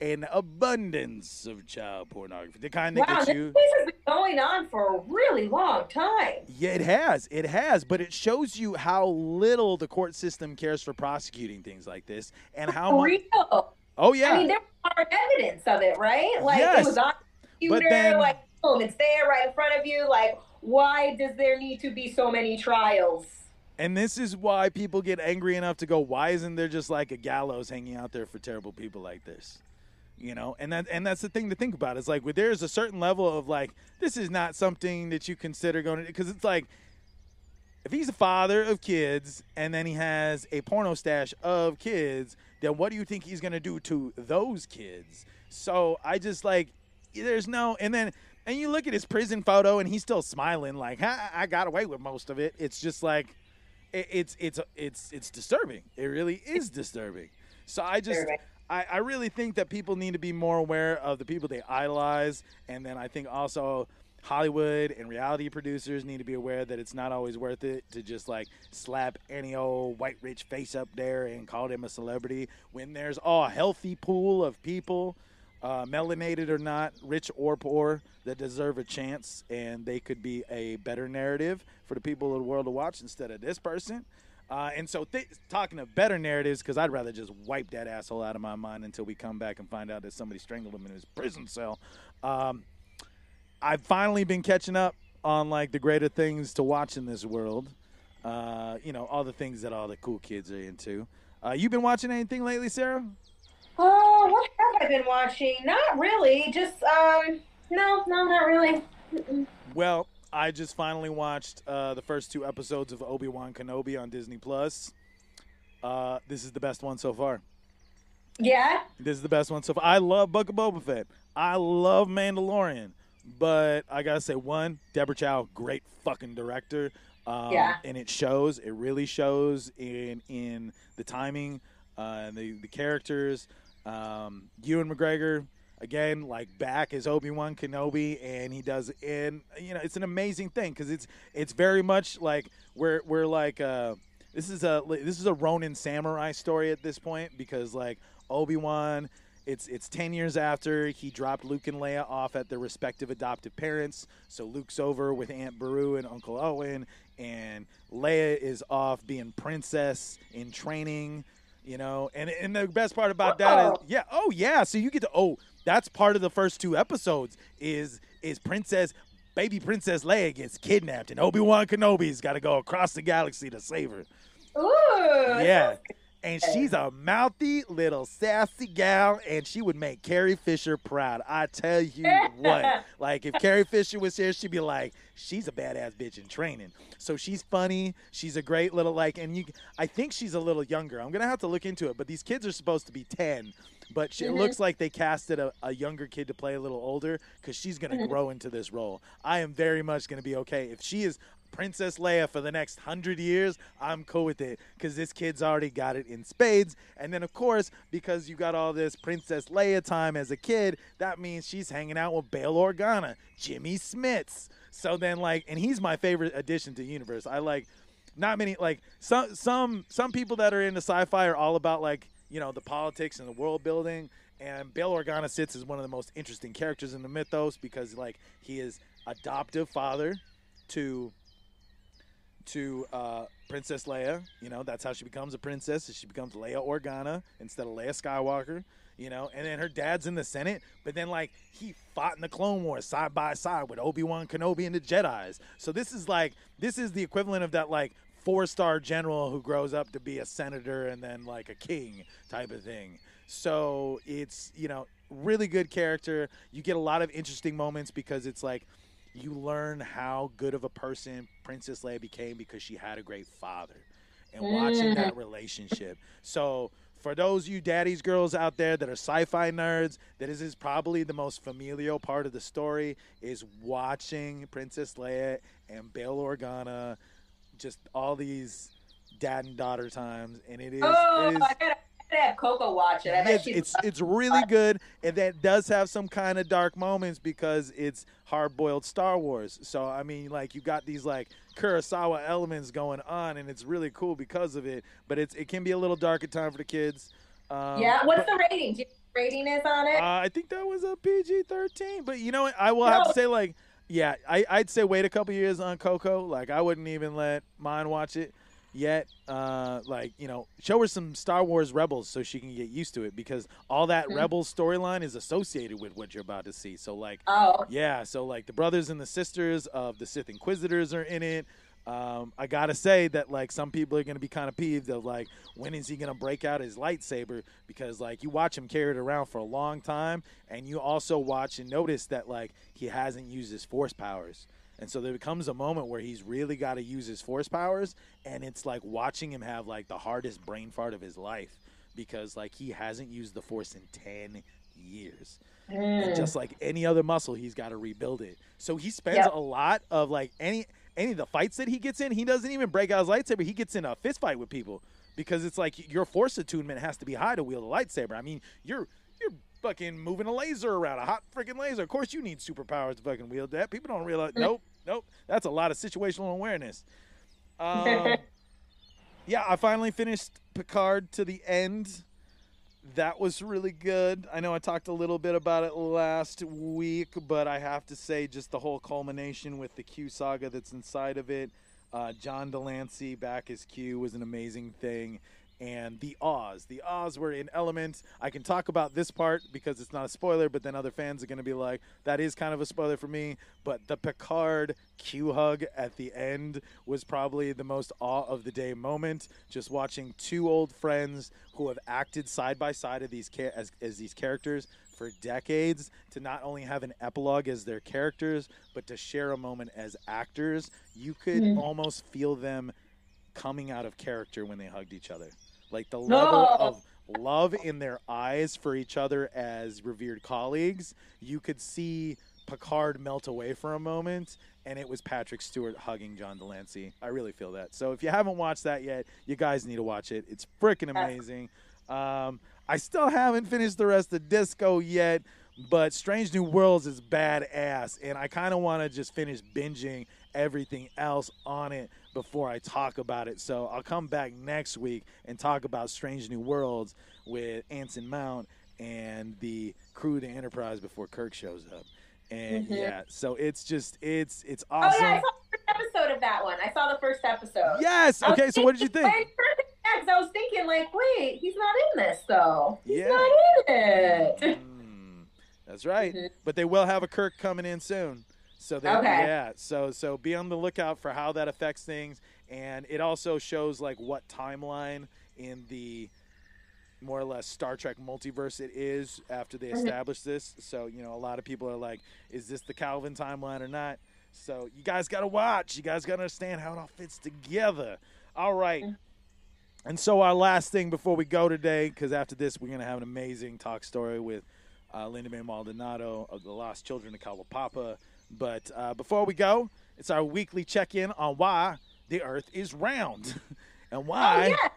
S2: An abundance of child pornography. The kind that gets you.
S3: This has been going on for a really long time.
S2: Yeah, it has. It has. But it shows you how little the court system cares for prosecuting things like this, and how much.
S3: Real.
S2: Oh, yeah.
S3: I mean, there was evidence of it, right? Like,
S2: yes.
S3: It was on the computer, like, boom, it's there right in front of you. Like, why does there need to be so many trials?
S2: And this is why people get angry enough to go, why isn't there just like a gallows hanging out there for terrible people like this? You know, and that's the thing to think about. It's like, there's a certain level of like, this is not something that you consider going to, because it's like, if he's a father of kids and then he has a porno stash of kids, then what do you think he's going to do to those kids? So I just like, there's no, and you look at his prison photo and he's still smiling like, I got away with most of it. It's just like, it's disturbing. It really is disturbing. So I really think that people need to be more aware of the people they idolize, and then I think also Hollywood and reality producers need to be aware that it's not always worth it to just like slap any old white rich face up there and call them a celebrity when there's a healthy pool of people, melanated or not, rich or poor, that deserve a chance, and they could be a better narrative for the people of the world to watch instead of this person. And so talking of better narratives, because I'd rather just wipe that asshole out of my mind until we come back and find out that somebody strangled him in his prison cell. I've finally been catching up on like the greater things to watch in this world. All the things that all the cool kids are into. You been watching anything lately, Sarah?
S3: Oh, what have I been watching? Not really. Just no, not really. Mm-mm.
S2: Well, I just finally watched the first 2 episodes of Obi-Wan Kenobi on Disney Plus. This is the best one so far.
S3: Yeah.
S2: This is the best one so far. I love Book of Boba Fett. I love Mandalorian. But I gotta say, one, Deborah Chow, great fucking director.
S3: Yeah.
S2: And it shows. It really shows in the timing, the characters. Ewan McGregor, again, like back as Obi-Wan Kenobi, and he does. And it's an amazing thing because it's very much like we're like this is a Ronin samurai story at this point because like Obi-Wan. It's 10 years after he dropped Luke and Leia off at their respective adoptive parents. So Luke's over with Aunt Beru and Uncle Owen, and Leia is off being princess in training, And the best part about that is, so you get to, that's part of the first 2 episodes is baby Princess Leia gets kidnapped, and Obi-Wan Kenobi's got to go across the galaxy to save her.
S3: Ooh.
S2: Yeah. And she's a mouthy little sassy gal, and she would make Carrie Fisher proud. I tell you what. Like, if Carrie Fisher was here, she'd be like, she's a badass bitch in training. So she's funny. She's a great little, I think she's a little younger. I'm going to have to look into it. But these kids are supposed to be 10. But it looks like they casted a younger kid to play a little older because she's going to grow into this role. I am very much going to be okay. If she is Princess Leia for the next 100 years, I'm cool with it because this kid's already got it in spades. And then, of course, because you got all this Princess Leia time as a kid, that means she's hanging out with Bail Organa, Jimmy Smits. So then, and he's my favorite addition to the universe. I not many, some people that are into sci-fi are all about, the politics and the world building. And Bail Organa sits as one of the most interesting characters in the mythos because, he is adoptive father to Princess Leia. That's how she becomes a princess. She becomes Leia Organa instead of Leia Skywalker. And then her dad's in the Senate, but then he fought in the Clone Wars side by side with Obi-Wan Kenobi and the Jedis. So this is the equivalent of that 4-star general who grows up to be a senator and then a king type of thing. So it's really good character. You get a lot of interesting moments because it's you learn how good of a person Princess Leia became because she had a great father and watching that relationship. So for those you daddies, girls out there that are sci-fi nerds, that is probably the most familial part of the story is watching Princess Leia and Bail Organa, just all these dad and daughter times. And it is...
S3: I gotta have Coco watch it. I bet
S2: it's really good, and that does have some kind of dark moments because it's hard-boiled Star Wars. So I mean, you got these Kurosawa elements going on, and it's really cool because of it. But it can be a little dark at time for the kids.
S3: What's the rating? Do you know what the rating is on it?
S2: I think that was a PG-13. But you know what? I will have to say I'd say wait a couple years on Coco. I wouldn't even let mine watch it yet. Show her some Star Wars Rebels so she can get used to it because all that Rebels storyline is associated with what you're about to see. So the brothers and the sisters of the Sith Inquisitors are in it. I gotta say that some people are gonna be kind of peeved of when is he gonna break out his lightsaber because you watch him carry it around for a long time, and you also watch and notice that he hasn't used his Force powers. And so there becomes a moment where he's really got to use his Force powers, and it's watching him have the hardest brain fart of his life because he hasn't used the Force in 10 years. And just like any other muscle, he's got to rebuild it. So he spends a lot of any of the fights that he gets in, he doesn't even break out his lightsaber. He gets in a fist fight with people because it's your Force attunement has to be high to wield a lightsaber. I mean, you're fucking moving a laser around, a hot freaking laser. Of course you need superpowers to fucking wield that. People don't realize. Nope. That's a lot of situational awareness. I finally finished Picard to the end. That was really good. I know I talked a little bit about it last week, but I have to say just the whole culmination with the Q saga that's inside of it. John Delancey back as Q was an amazing thing. and the Oz. The Oz were in Element. I can talk about this part because it's not a spoiler, but then other fans are going to be like, that is kind of a spoiler for me. But the Picard Q hug at the end was probably the most awe of the day moment. Just watching two old friends who have acted side by side of these as these characters for decades, to not only have an epilogue as their characters, but to share a moment as actors. You could almost feel them coming out of character when they hugged each other. Like the level of love in their eyes for each other as revered colleagues. You could see Picard melt away for a moment, and it was Patrick Stewart hugging John Delancey. I really feel that. So if you haven't watched that yet, you guys need to watch it. It's freaking amazing. I still haven't finished the rest of Disco yet, but Strange New Worlds is badass, and I kind of want to just finish binging everything else on it before I talk about it. So I'll come back next week and talk about Strange New Worlds with Anson Mount and the crew of the Enterprise before Kirk shows up. And yeah, so it's just, it's awesome.
S3: Oh yeah, I saw the first episode of that one. I saw the first episode.
S2: Yes. Okay, so what did you think?
S3: I was thinking, like, wait, he's not in this though. He's not in it.
S2: That's right. But they will have a Kirk coming in soon. So yeah, so be on the lookout for how that affects things, and it also shows like what timeline in the more or less Star Trek multiverse it is after they establish this. So, you know, a lot of people are like, is this the Calvin timeline or not? So you guys got to watch. You guys got to understand how it all fits together. All right. And so our last thing before we go today, because after this we're going to have an amazing talk story with Lindamae Maldonado of the Lost Children of Kalaupapa. But before we go, it's our weekly check-in on why the Earth is round. And why...
S3: Oh, yeah.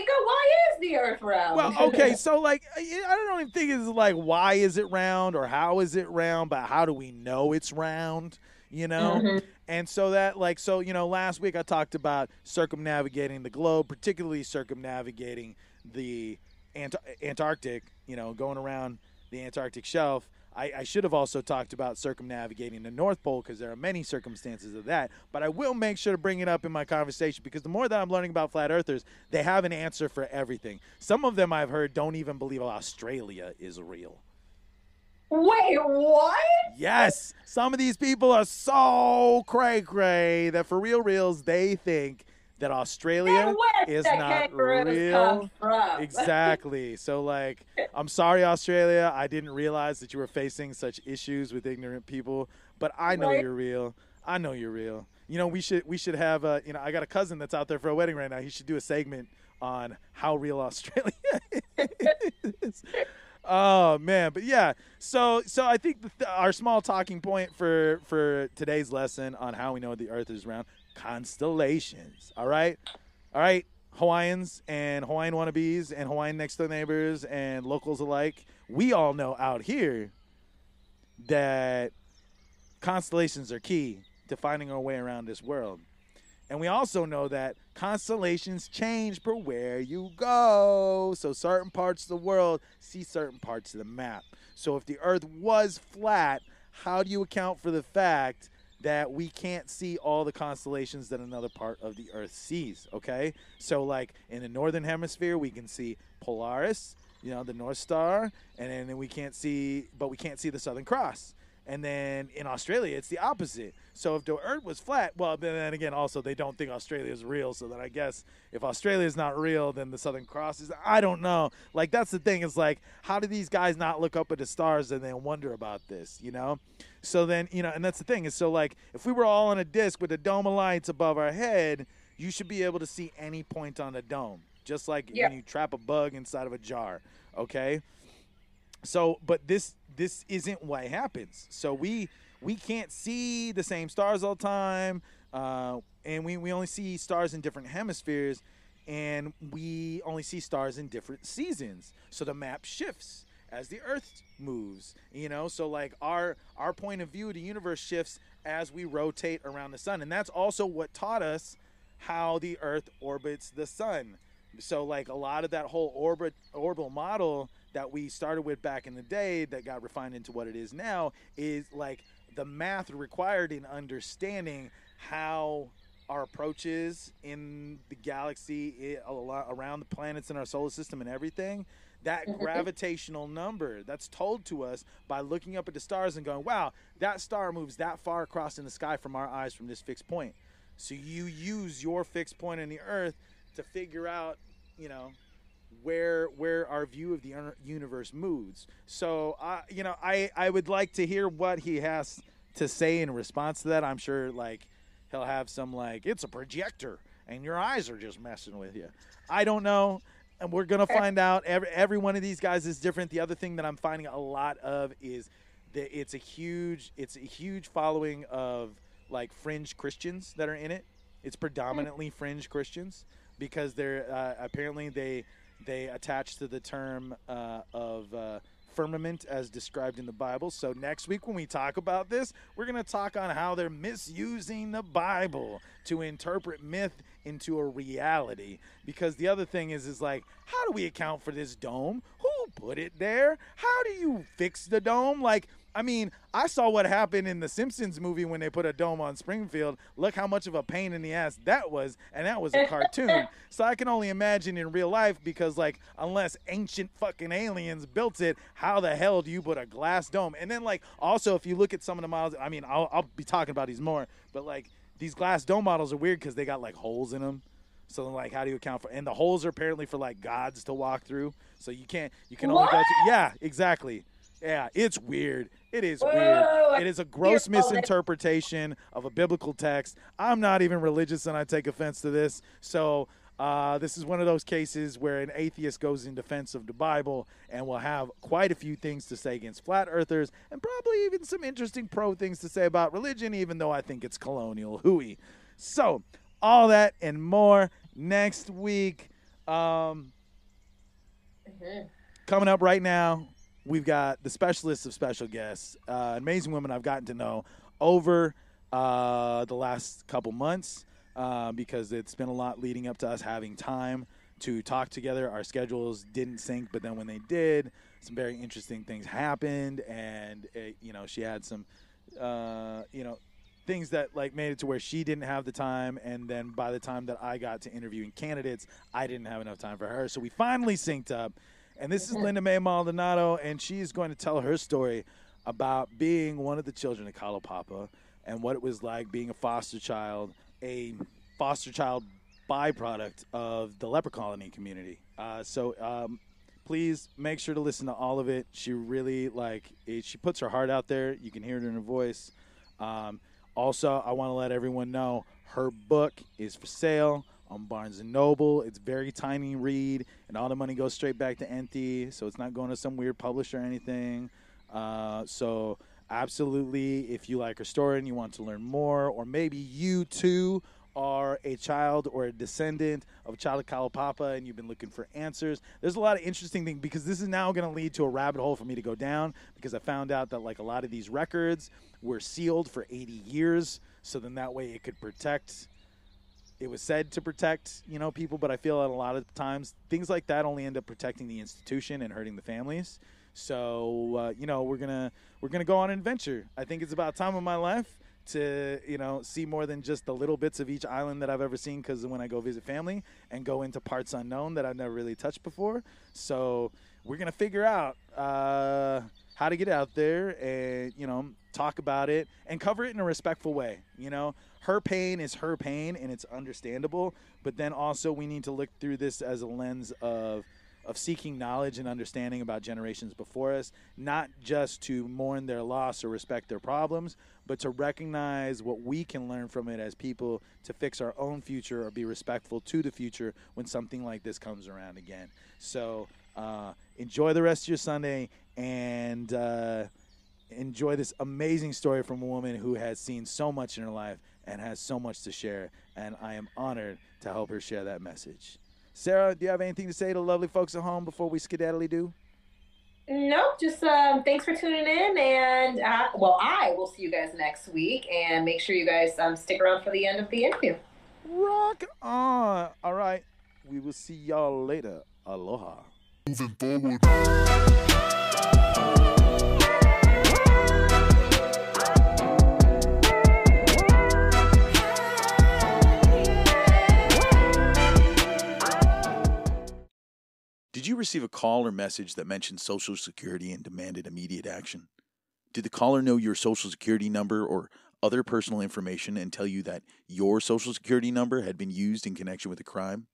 S3: Why is the Earth round?
S2: Well, okay, so, like, I don't even think it's, like, why is it round or how is it round, but how do we know it's round, you know? And so that, like, so, you know, last week I talked about circumnavigating the globe, particularly circumnavigating the Antarctic, you know, going around the Antarctic shelf. I should have also talked about circumnavigating the North Pole because there are many circumstances of that. But I will make sure to bring it up in my conversation because the more that I'm learning about flat earthers, they have an answer for everything. Some of them I've heard don't even believe Australia is real.
S3: Wait, what?
S2: Yes. Some of these people are so cray-cray that for reals, they think that Australia is not real. Exactly. So, like, I'm sorry, Australia. I didn't realize that you were facing such issues with ignorant people, but I know you're real. I know you're real. You know, we should have you know, I got a cousin that's out there for a wedding right now. He should do a segment on how real Australia is. Oh man, but yeah. So I think our small talking point for today's lesson on how we know the Earth is round. Constellations. All right, Hawaiians and Hawaiian wannabes and Hawaiian next door neighbors and locals alike, we all know out here that constellations are key to finding our way around this world. And we also know that constellations change per where you go. So certain parts of the world see certain parts of the map. So if the Earth was flat, how do you account for the fact that we can't see all the constellations that another part of the Earth sees, okay? So, like, in the northern hemisphere, we can see Polaris, you know, the North Star, and then we can't see the Southern Cross. And then in Australia, it's the opposite. So if the Earth was flat, well, then again, also, they don't think Australia is real, so then I guess if Australia is not real, then the Southern Cross is, I don't know. Like, that's the thing. It's like, how do these guys not look up at the stars and then wonder about this, you know? So then, you know, and that's the thing. Is so, like, if we were all on a disc with a dome of lights above our head, you should be able to see any point on the dome, just like when you trap a bug inside of a jar, okay? So, but this isn't what happens. So we can't see the same stars all the time, and we only see stars in different hemispheres, and we only see stars in different seasons. So the map shifts as the Earth moves, you know? So, like, our point of view of the universe shifts as we rotate around the sun. And that's also what taught us how the Earth orbits the sun. So, like, a lot of that whole orbital model that we started with back in the day that got refined into what it is now is, like, the math required in understanding how our approaches in the galaxy, around the planets in our solar system and everything, that gravitational number that's told to us by looking up at the stars and going, wow, that star moves that far across in the sky from our eyes from this fixed point. So you use your fixed point in the Earth to figure out, you know, where our view of the universe moves. So, you know, I would like to hear what he has to say in response to that. I'm sure, like, he'll have some, like, it's a projector and your eyes are just messing with you. I don't know. And we're going to find out. Every one of these guys is different. The other thing that I'm finding a lot of is that it's a huge following of, like, fringe Christians that are in it. It's predominantly fringe Christians because they're apparently they attach to the term of firmament as described in the Bible. So next week when we talk about this, we're going to talk on how they're misusing the Bible to interpret myth into a reality. Because the other thing is like, how do we account for this dome? Who put it there? How do you fix the dome? Like, I mean, I saw what happened in the Simpsons movie when they put a dome on Springfield. Look how much of a pain in the ass that was, and that was a cartoon. So I can only imagine in real life because, like, unless ancient fucking aliens built it, how the hell do you put a glass dome? And then, like, also if you look at some of the models, I mean, I'll be talking about these more, but, like, these glass dome models are weird because they got, like, holes in them. So, like, how do you account for? And the holes are apparently for, like, gods to walk through. So you can only go to. Yeah, exactly. Yeah, it's weird. It is weird. It is a gross misinterpretation of a biblical text. I'm not even religious, and I take offense to this. So this is one of those cases where an atheist goes in defense of the Bible and will have quite a few things to say against flat earthers and probably even some interesting pro things to say about religion, even though I think it's colonial hooey. So all that and more next week. Coming up right now, we've got the specialist of special guests, amazing women I've gotten to know over the last couple months because it's been a lot leading up to us having time to talk together. Our schedules didn't sync, but then when they did, some very interesting things happened, and you know, she had some you know, things that, like, made it to where she didn't have the time, and then by the time that I got to interviewing candidates, I didn't have enough time for her. So we finally synced up. And this is Lindamae Maldonado, and she's going to tell her story about being one of the children of Kalaupapa and what it was like being a foster child byproduct of the leper colony community. So please make sure to listen to all of it. She really, she puts her heart out there. You can hear it in her voice. Also, I want to let everyone know her book is for sale on Barnes & Noble. It's very tiny read, and all the money goes straight back to NT, so it's not going to some weird publisher or anything. So absolutely, if you like her story and you want to learn more, or maybe you too are a child or a descendant of a child of Kalaupapa and you've been looking for answers, there's a lot of interesting things, because this is now going to lead to a rabbit hole for me to go down, because I found out that, like, a lot of these records were sealed for 80 years, so then that way it could protect. It was said to protect, you know, people, but I feel that a lot of times things like that only end up protecting the institution and hurting the families. So, you know, we're gonna go on an adventure. I think it's about time in my life to, you know, see more than just the little bits of each island that I've ever seen, because when I go visit family, and go into parts unknown that I've never really touched before. So we're gonna figure out how to get out there and, you know, talk about it and cover it in a respectful way. You know, her pain is her pain and it's understandable, but then also we need to look through this as a lens of seeking knowledge and understanding about generations before us, not just to mourn their loss or respect their problems, but to recognize what we can learn from it as people to fix our own future or be respectful to the future when something like this comes around again. So enjoy the rest of your Sunday, and enjoy this amazing story from a woman who has seen so much in her life and has so much to share, and I am honored to help her share that message. Sarah, do you have anything to say to the lovely folks at home before we skedaddly do?
S3: Nope, just thanks for tuning in, and I will see you guys next week, and make sure you guys stick around for the end of the interview.
S2: Rock on. All right, we will see y'all later. Aloha.
S1: Moving forward.
S2: Did you receive a call or message that mentioned Social Security and demanded immediate action? Did the caller know your Social Security number or other personal information and tell you that your Social Security number had been used in connection with a crime?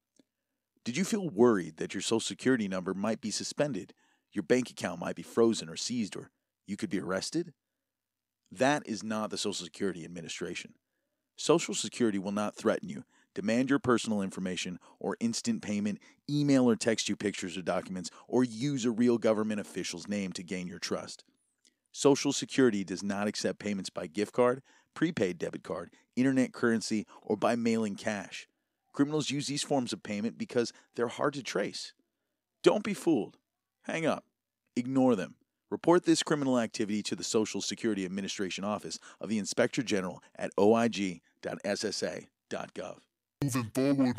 S2: Did you feel worried that your Social Security number might be suspended, your bank account might be frozen or seized, or you could be arrested? That is not the Social Security Administration. Social Security will not threaten you, demand your personal information, or instant payment, email or text you pictures or documents, or use a real government official's name to gain your trust. Social Security does not accept payments by gift card, prepaid debit card, internet currency, or by mailing cash. Criminals use these forms of payment because they're hard to trace. Don't be fooled. Hang up. Ignore them. Report this criminal activity to the Social Security Administration Office of the Inspector General at oig.ssa.gov.
S1: Moving forward.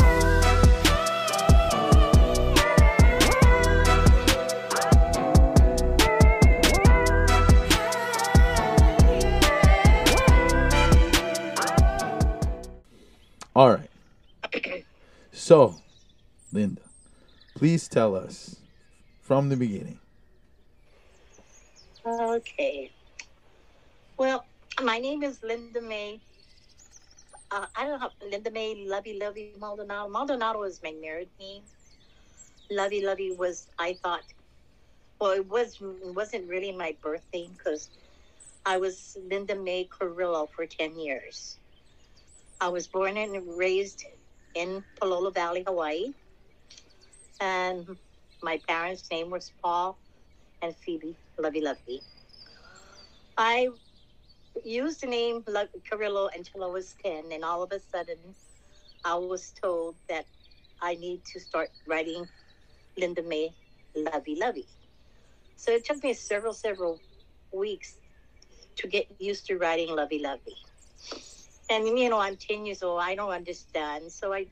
S2: All right. So, Linda, please tell us from the beginning.
S5: Okay. Well, my name is Lindamae. I don't know, Lindamae Maldonado. Maldonado was my married name. Lovey was, I thought, well, it wasn't really my birth name because I was Lindamae Carrillo for 10 years. I was born and raised in Palolo Valley, Hawaii. And my parents' name was Paul and Phoebe Lovey. I used the name Carrillo until I was 10, and all of a sudden I was told that I need to start writing Lindamae Lovey. So it took me several weeks to get used to writing Lovey. And, I'm 10 years old. I don't understand. So I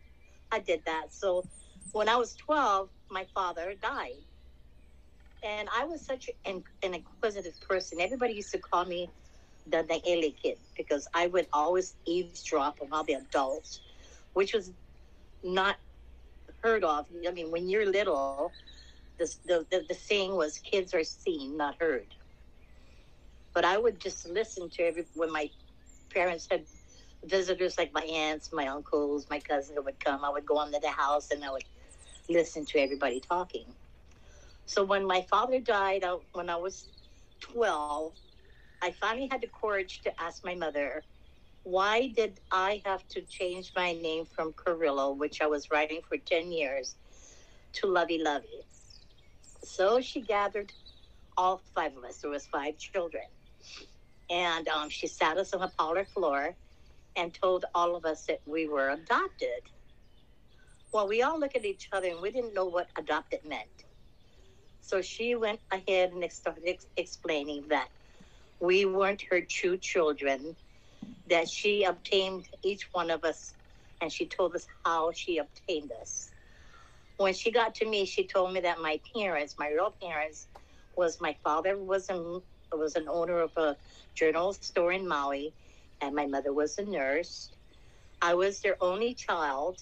S5: did that. So when I was 12, my father died. And I was such an inquisitive person. Everybody used to call me the Naele kid because I would always eavesdrop on all the adults, which was not heard of. I mean, when you're little, the saying was kids are seen, not heard. But I would just listen to when my parents had visitors like my aunts, my uncles, my cousins would come. I would go into the house and I would listen to everybody talking. So when my father died when I was 12, I finally had the courage to ask my mother, why did I have to change my name from Carrillo, which I was writing for 10 years, to Lovey? So she gathered all 5 of us. There was 5 children. And she sat us on a parlor floor and told all of us that we were adopted. Well, we all looked at each other and we didn't know what adopted meant. So she went ahead and started explaining that we weren't her true children, that she obtained each one of us, and she told us how she obtained us. When she got to me, she told me that my real parents, was my father was an owner of a journal store in Maui, and my mother was a nurse. I was their only child,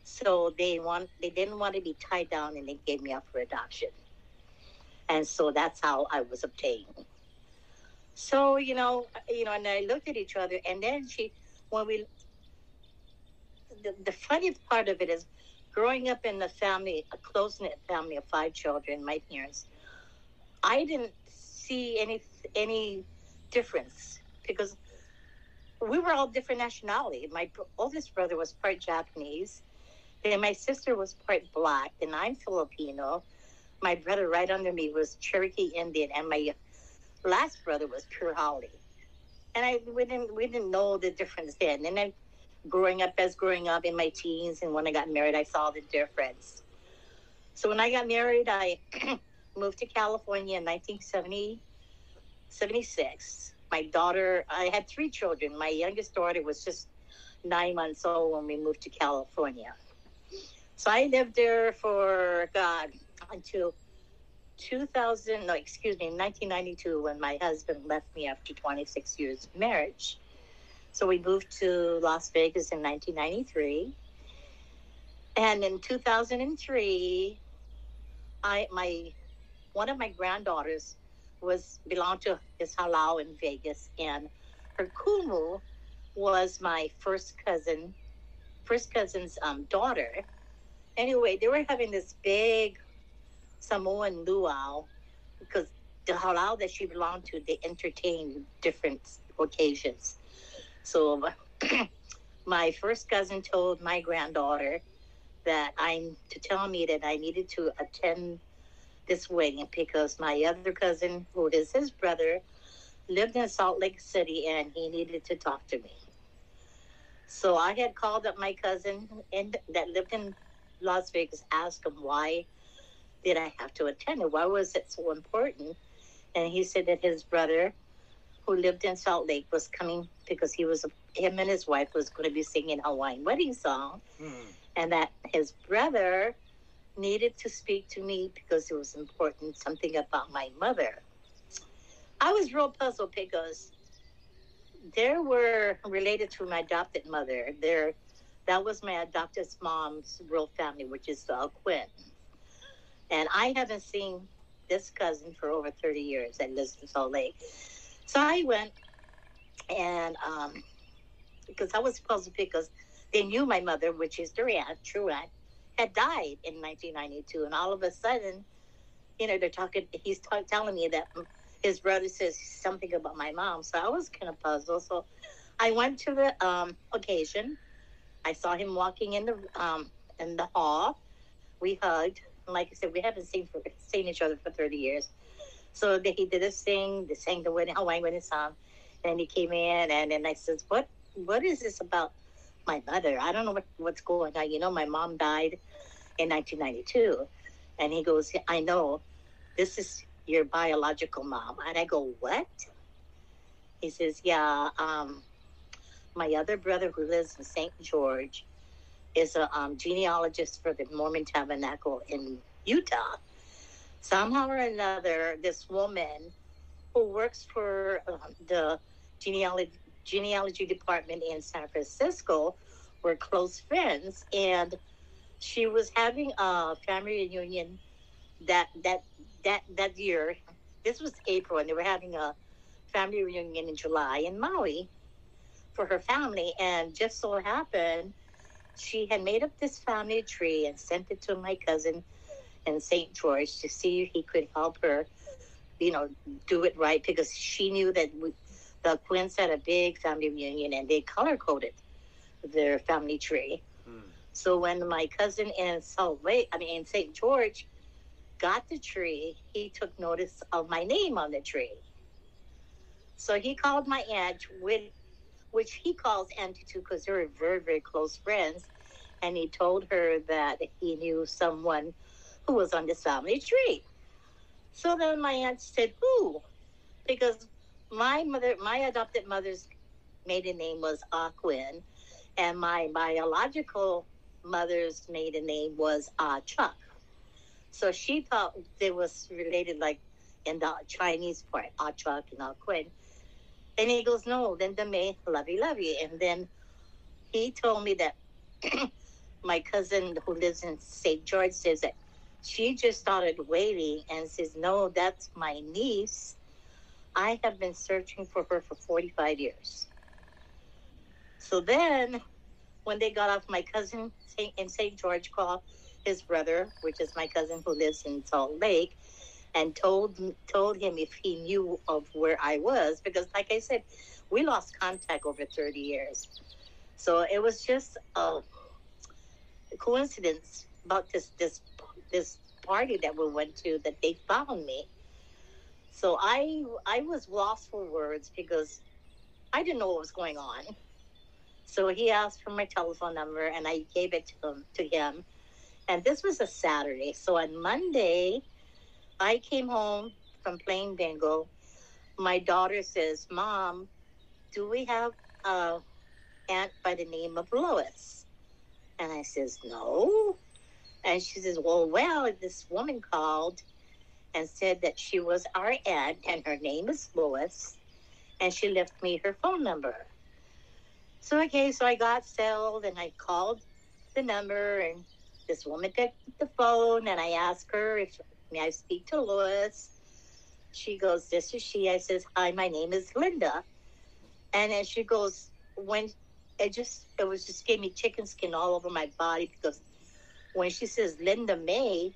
S5: so they didn't want to be tied down, and they gave me up for adoption. And so that's how I was obtained. So, and I looked at each other, and then the funny part of it is growing up in a close-knit family of 5 children, my parents, I didn't see any difference because we were all different nationality. My oldest brother was part Japanese, then my sister was part Black, and I'm Filipino. My brother right under me was Cherokee Indian, and my last brother was pure Haole. And we didn't know the difference then. And then growing up in my teens, and when I got married, I saw the difference. So when I got married, I moved to California in 1976. My daughter, I had 3 children. My youngest daughter was just 9 months old when we moved to California. So I lived there for, until 1992, when my husband left me after 26 years of marriage. So we moved to Las Vegas in 1993. And in 2003, one of my granddaughters belonged to his halau in Vegas, and her kumu was my first cousin's daughter. Anyway, they were having this big Samoan luau because the halau that she belonged to, they entertained different occasions. So my first cousin told my granddaughter that to tell me that I needed to attend this wedding because my other cousin, who is his brother, lived in Salt Lake City and he needed to talk to me. So I had called up my cousin that lived in Las Vegas, asked him why did I have to attend it? Why was it so important? And he said that his brother, who lived in Salt Lake, was coming because him and his wife was going to be singing a Hawaiian wedding song, and that his brother needed to speak to me because it was important, something about my mother. I was real puzzled because they were related to my adopted mother. That was my adopted mom's real family, which is the Quinn. And I haven't seen this cousin for over 30 years that lives in Salt Lake. So I went, and because I was puzzled because they knew my mother, which is their aunt, true aunt, had died in 1992. And all of a sudden, they're talking, he's telling me that his brother says something about my mom. So I was kind of puzzled. So I went to the occasion. I saw him walking in the hall. We hugged. And like I said, we haven't seen each other for 30 years. So he did his thing. They sang the Hawaiian wedding song. And he came in, and then I said, what is this about my mother? I don't know what's going on. My mom died in 1992. And he goes, I know. This is your biological mom. And I go, what? He says, yeah, my other brother who lives in St. George is a genealogist for the Mormon Tabernacle in Utah. Somehow or another, this woman who works for the genealogy department in San Francisco were close friends, and she was having a family reunion that year. This was April, and they were having a family reunion in July in Maui for her family, and just so happened she had made up this family tree and sent it to my cousin in St. George to see if he could help her, do it right, because she knew that the Quinns had a big family reunion and they color-coded their family tree. So when my cousin in St. George got the tree, he took notice of my name on the tree. So he called my aunt, which he calls Auntie too, because they were very, very close friends. And he told her that he knew someone who was on this family tree. So then my aunt said, who? Because my adopted mother's maiden name was Quinn, and my biological mother's maiden name was Chuck. So she thought they was related, like in the Chinese part, Chuck and Quinn. And he goes, no, Lindamae, lovey. And then he told me that my cousin who lives in St. George says that she just started waiting and says, no, that's my niece. I have been searching for her for 45 years. So then when they got off, my cousin in St. George called his brother, which is my cousin who lives in Salt Lake, and told him if he knew of where I was, because like I said, we lost contact over 30 years. So it was just a coincidence about this party that we went to that they found me. So I was lost for words because I didn't know what was going on. So he asked for my telephone number and I gave it to him. And this was a Saturday. So on Monday, I came home from playing bingo. My daughter says, Mom, do we have an aunt by the name of Lois? And I says, no. And she says, well, this woman called and said that she was our aunt and her name is Lois. And she left me her phone number. So I got settled and I called the number and this woman picked up the phone, and I asked her if may I speak to Lois. She goes, this is she. I says, hi, my name is Linda. And then she goes, when it was just gave me chicken skin all over my body, because when she says Lindamae,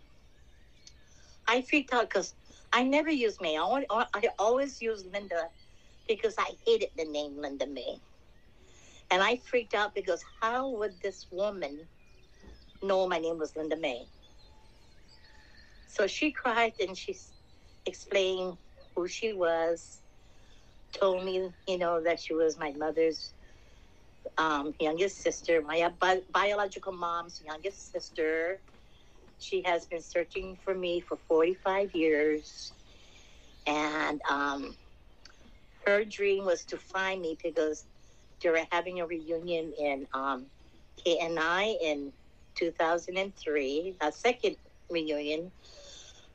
S5: I freaked out because I never used May. I always use Linda because I hated the name Lindamae. And I freaked out because how would this woman know my name was Lindamae? So she cried and she explained who she was, told me, that she was my mother's youngest sister, my biological mom's youngest sister. She has been searching for me for 45 years. And her dream was to find me because they were having a reunion in KNI in 2003, a second reunion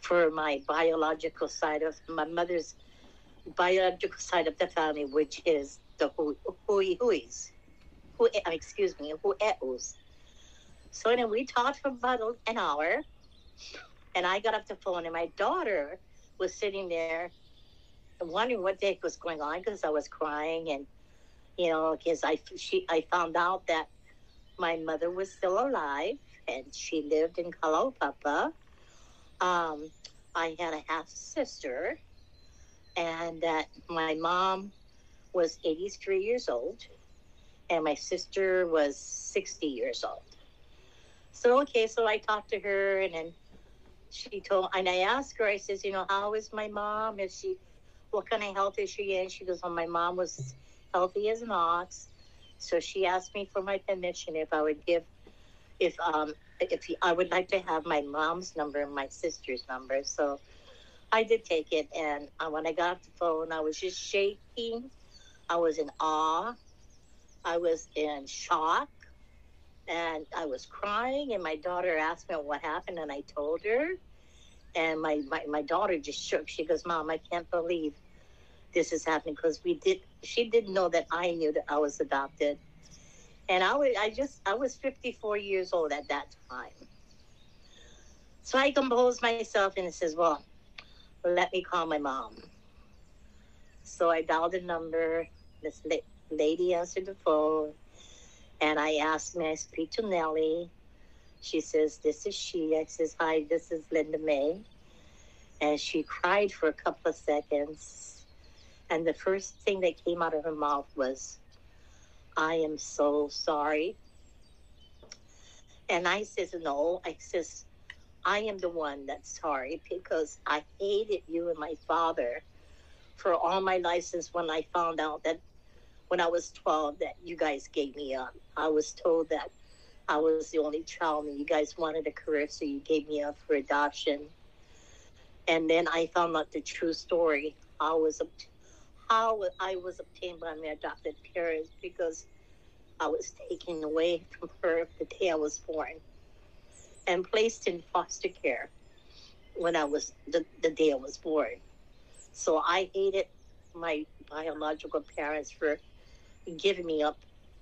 S5: for my biological side of my mother's biological side of the family, which is the Hue'us. So then we talked for about an hour, and I got off the phone, and my daughter was sitting there wondering what the heck was going on because I was crying, and because I found out that my mother was still alive and she lived in Kalaupapa. I had a half sister, and that my mom was 83 years old, and my sister was 60 years old. So I talked to her, and then and I asked her, I says, how is my mom? What kind of health is she in? She goes, my mom was healthy as an ox. So she asked me for my permission if I would if I would like to have my mom's number and my sister's number. So I did take it, and when I got off the phone, I was just shaking. I was in awe. I was in shock, and I was crying, and my daughter asked me what happened, and I told her, and my daughter just shook. She goes, Mom, I can't believe this is happening, because she didn't know that I knew that I was adopted. And I was 54 years old at that time. So I composed myself, and it says, well, let me call my mom. So I dialed the number. This lady answered the phone, and I asked, may I speak to Nellie? She says, this is she. I says, hi, this is Lindamae. And she cried for a couple of seconds. And the first thing that came out of her mouth was, I am so sorry. And I says, no. I says, I am the one that's sorry, because I hated you and my father for all my life since when I found out that when I was 12 that you guys gave me up. I was told that I was the only child and you guys wanted a career, so you gave me up for adoption. And then I found out the true story. How I was obtained by my adopted parents, because I was taken away from her the day I was born and placed in foster care when I was the day I was born. So I hated my biological parents for giving me up,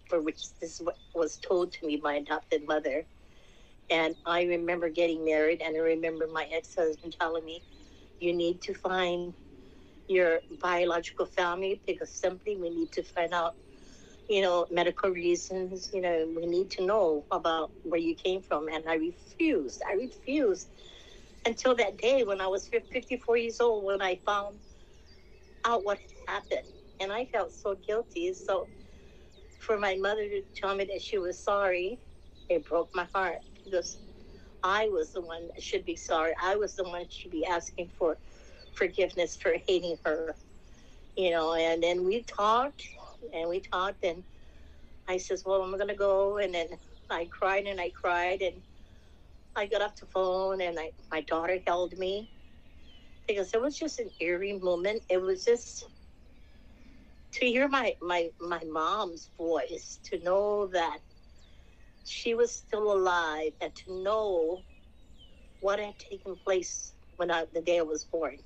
S5: for which this was told to me by adopted mother. And I remember getting married, and I remember my ex-husband telling me, you need to find your biological family, because simply we need to find out, medical reasons, we need to know about where you came from. And I refused until that day when I was 54 years old, when I found out what had happened. And I felt so guilty. So for my mother to tell me that she was sorry, it broke my heart, because I was the one that should be sorry. I was the one that should be asking for forgiveness for hating her, and then we talked, and I says, well, I'm going to go. And then I cried, and I got off the phone, and my daughter held me, because it was just an eerie moment. It was just to hear my mom's voice, to know that she was still alive, and to know what had taken place the day I was born.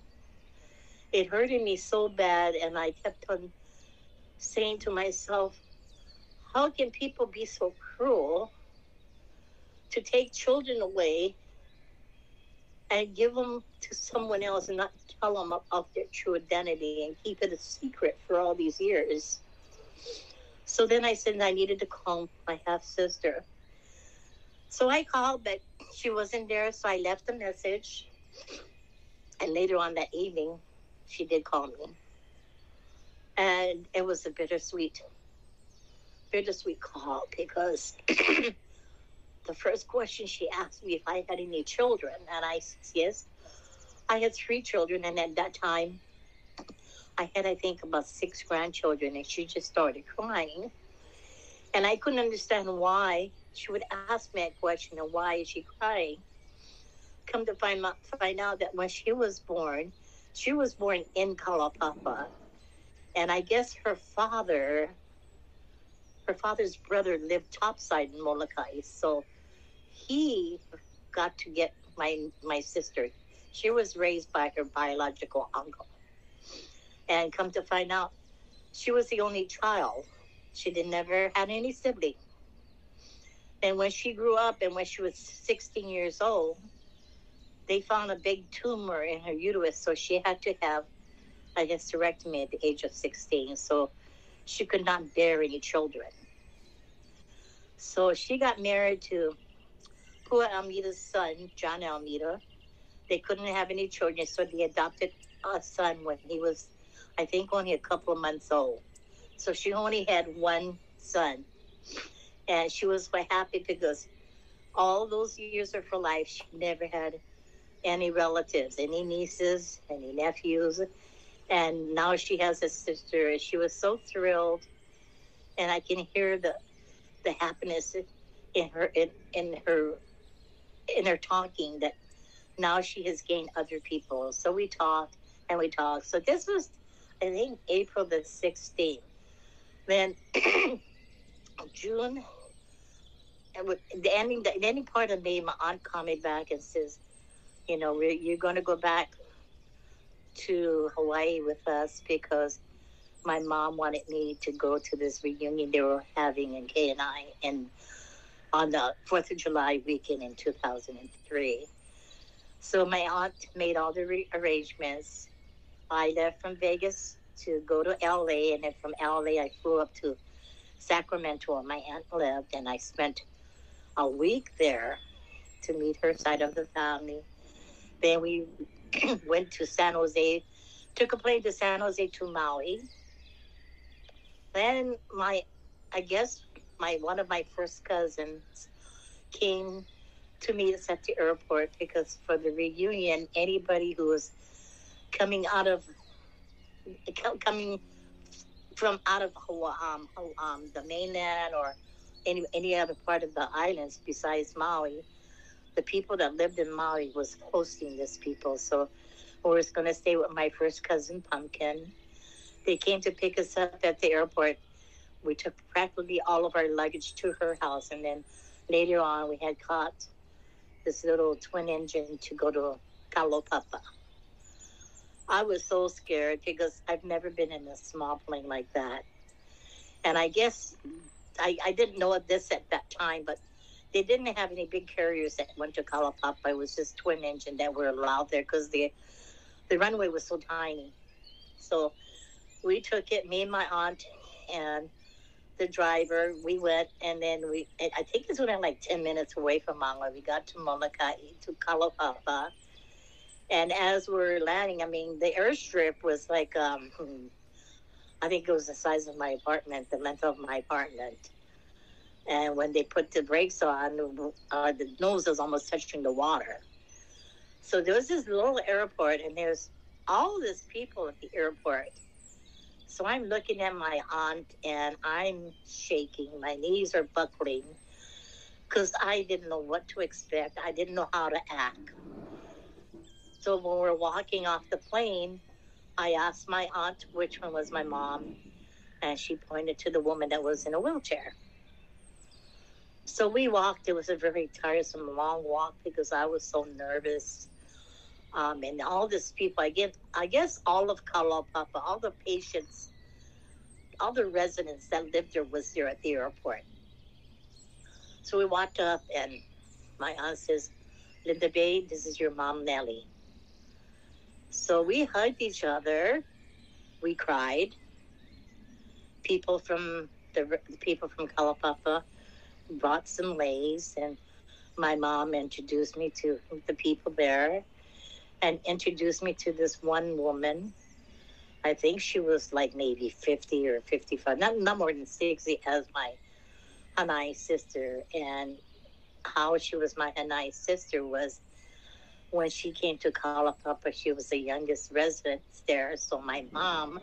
S5: It hurted me so bad, and I kept on saying to myself, how can people be so cruel to take children away and give them to someone else and not tell them of their true identity and keep it a secret for all these years. So then I said I needed to call my half-sister. So I called, but she wasn't there, so I left a message. And later on that evening, she did call me. And it was a bittersweet call, because the first question she asked me if I had any children, and I said yes. I had 3 children, and at that time, I had, I think, about 6 grandchildren, and she just started crying. And I couldn't understand why she would ask me a question, and why is she crying? Come to find out that when she was born in Kalaupapa. And I guess her father's brother lived topside in Molokai. So he got to get my sister. She was raised by her biological uncle. And come to find out, she was the only child. She never had any sibling. And when she grew up and when she was 16 years old, they found a big tumor in her uterus. So she had to have a hysterectomy at the age of 16. So she could not bear any children. So she got married to Pua Almeida's son, John Almeida. They couldn't have any children, so they adopted a son when he was, I think, only a couple of months old. So she only had one son. And she was quite happy because all those years of her life, she never had any relatives, any nieces, any nephews. And now she has a sister. She was so thrilled. And I can hear the happiness in her talking, that now she has gained other people. So we talked and we talked. So this was, I think, April the 16th. Then June, the ending part of May, my aunt called me back and says, you know, you're going to go back to Hawaii with us because my mom wanted me to go to this reunion they were having in K&I and on the 4th of July weekend in 2003. So my aunt made all the arrangements. I left from Vegas to go to LA, and then from LA I flew up to Sacramento where my aunt lived, and I spent a week there to meet her side of the family. Then we went to San Jose, took a plane to San Jose to Maui. Then one of my first cousins came to meet us at the airport because for the reunion, anybody who was coming from out of Hawaii, the mainland or any other part of the islands besides Maui, the people that lived in Maui was hosting these people. So we were going to stay with my first cousin, Pumpkin. They came to pick us up at the airport. We took practically all of our luggage to her house. And then later on, we had caught this little twin engine to go to Kalaupapa. I was so scared because I've never been in a small plane like that. And I guess I didn't know this at that time, but they didn't have any big carriers that went to Kalaupapa. It was just twin engine that were allowed there because the runway was so tiny. So we took it, me and my aunt and the driver. We went, and then I think it's only like 10 minutes away from Maui. We got to Molokai, to Kalaupapa. And as we're landing, I mean, the airstrip was like, I think it was the size of my apartment, the length of my apartment. And when they put the brakes on, the nose was almost touching the water. So there was this little airport, and there's all these people at the airport. So I'm looking at my aunt, and I'm shaking. My knees are buckling because I didn't know what to expect. I didn't know how to act. So when we're walking off the plane, I asked my aunt which one was my mom, and she pointed to the woman that was in a wheelchair. So we walked. It was a very tiresome, long walk because I was so nervous. And all these people, I guess all of Kalaupapa, all the patients, all the residents that lived there was there at the airport. So we walked up, and my aunt says, Linda Bay, this is your mom, Nellie. So we hugged each other. We cried. People from Kalaupapa brought some leis, and my mom introduced me to the people there and introduced me to this one woman. I think she was like maybe 50 or 55, not more than 60, as my Hanai sister. And how she was my Hanai sister was when she came to Kalaupapa, she was the youngest resident there. So my mom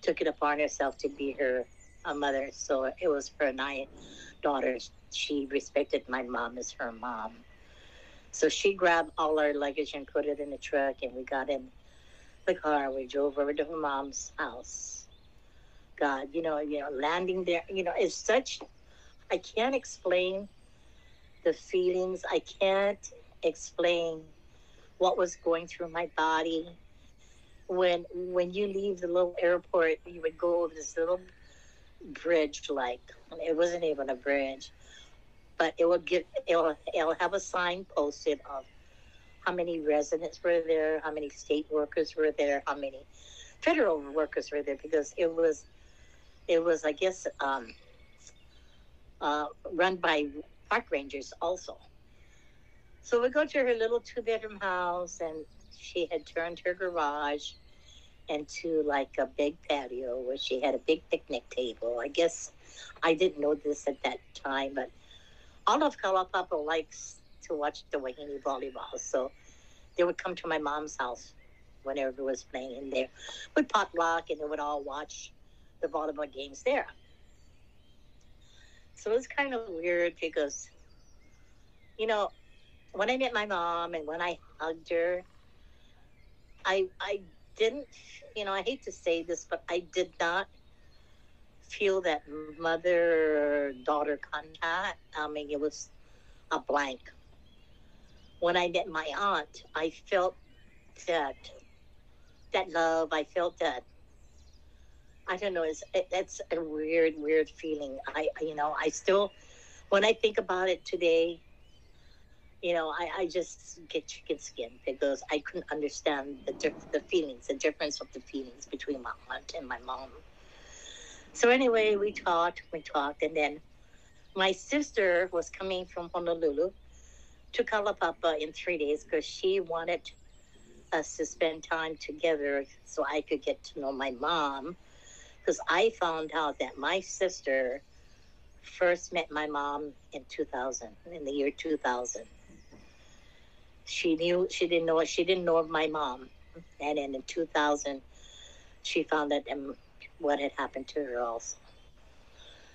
S5: took it upon herself to be her mother. So it was her Hanai daughter. She respected my mom as her mom. So she grabbed all our luggage and put it in the truck, and we got in the car. We drove over to her mom's house. God, landing there, it's such, I can't explain the feelings. I can't explain what was going through my body. When you leave the little airport, you would go over this little bridge, like, it wasn't even a bridge, but it'll have a sign posted of how many residents were there, how many state workers were there, how many federal workers were there, because it was I guess run by park rangers also. So we go to her little 2-bedroom house, and she had turned her garage into like a big patio where she had a big picnic table. I guess I didn't know this at that time, but all of Kalaupapa likes to watch the Wahine volleyball. So they would come to my mom's house whenever it was playing in there. We'd potluck, and they would all watch the volleyball games there. So it was kind of weird because, when I met my mom and when I hugged her, I didn't, I hate to say this, but I did not feel that mother-daughter contact. I mean, it was a blank. When I met my aunt, I felt that love. I felt that, I don't know, that's a weird feeling. I still, when I think about it today, I just get chicken skin because I couldn't understand the feelings, the difference of the feelings between my aunt and my mom. So anyway, we talked, and then my sister was coming from Honolulu to Kalaupapa in 3 days because she wanted us to spend time together so I could get to know my mom, because I found out that my sister first met my mom in the year 2000. She didn't know of my mom, and then in 2000 she found out what had happened to her also.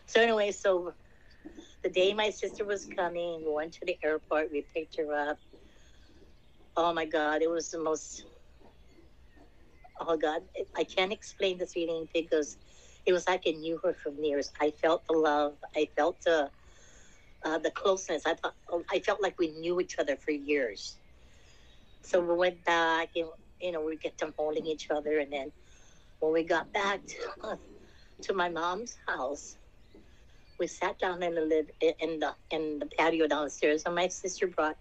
S5: So anyway, so the day my sister was coming, we went to the airport, we picked her up. Oh my God, it was the most, oh God, I can't explain the feeling because it was like I knew her from years. I felt the love, I felt the closeness. I felt like we knew each other for years. So we went back, and we get them holding each other, and then when we got back to my mom's house, we sat down in the patio downstairs, and my sister brought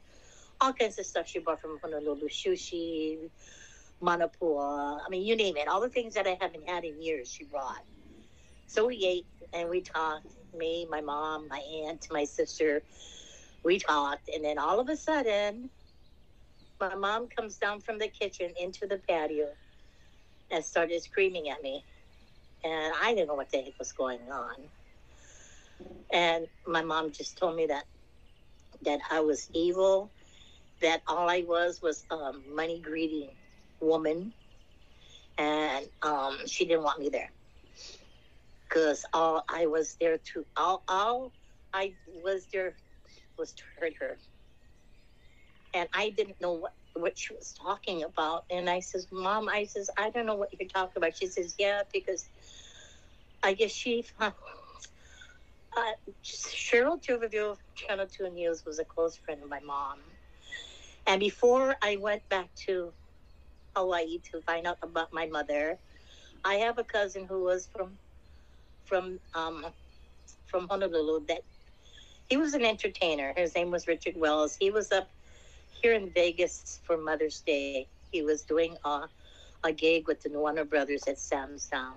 S5: all kinds of stuff. She brought from Honolulu, sushi, manapua. I mean, you name it. All the things that I haven't had in years, she brought. So we ate and we talked. Me, my mom, my aunt, my sister. We talked, and then all of a sudden, my mom comes down from the kitchen into the patio and started screaming at me. And I didn't know what the heck was going on. And my mom just told me that I was evil, that all I was a money-greedy woman, and she didn't want me there. Because all I was there was to hurt her. And I didn't know what she was talking about. And I says, Mom, I don't know what you're talking about. She says, yeah, because I guess Cheryl Tuberville, Channel 2 News, was a close friend of my mom. And before I went back to Hawaii to find out about my mother, I have a cousin who was from Honolulu that He was an entertainer. His name was Richard Wells. He was up here in Vegas for Mother's Day. He was doing a gig with the Warner Brothers at Sam's Town.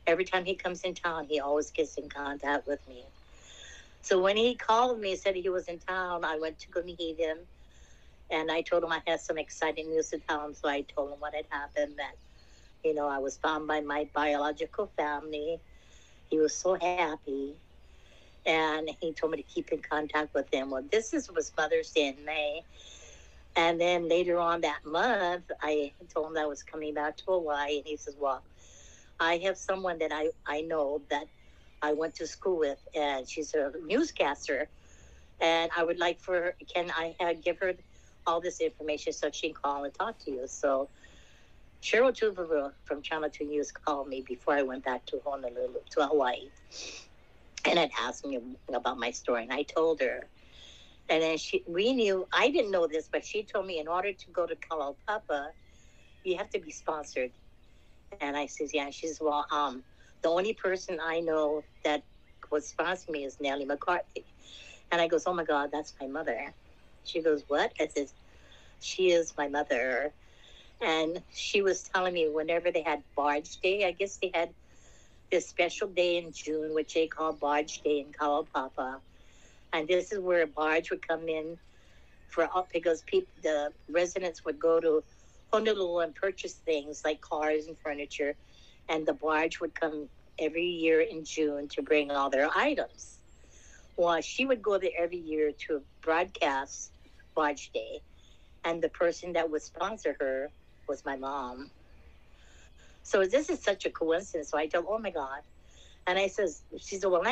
S5: Every time he comes in town, he always gets in contact with me. So when he called me, said he was in town, I went to go meet him. And I told him I had some exciting news to tell him. So I told him what had happened, that, you know, I was found by my biological family. He was so happy. And he told me to keep in contact with him. Well, was Mother's Day in May. And then later on that month, I told him that I was coming back to Hawaii. And he says, well, I have someone that I know that I went to school with, and she's a newscaster. And I would like can I give her all this information so she can call and talk to you? So Cheryl Tuvaru from Channel 2 News called me before I went back to Honolulu, to Hawaii. And had asked me about my story, and I told her. And then we knew, I didn't know this, but she told me in order to go to Kalaupapa, you have to be sponsored. And I said, yeah. She says, well, the only person I know that would sponsor me is Nellie McCarthy. And I goes, oh my God, that's my mother. She goes, what? I said, she is my mother. And she was telling me whenever they had Barge Day, I guess they had this special day in June, which they call Barge Day in Kalaupapa. And this is where a barge would come in because the residents would go to Honolulu and purchase things like cars and furniture. And the barge would come every year in June to bring all their items. Well, she would go there every year to broadcast Barge Day. And the person that would sponsor her was my mom. So this is such a coincidence. So I told, oh my God. And she said, well,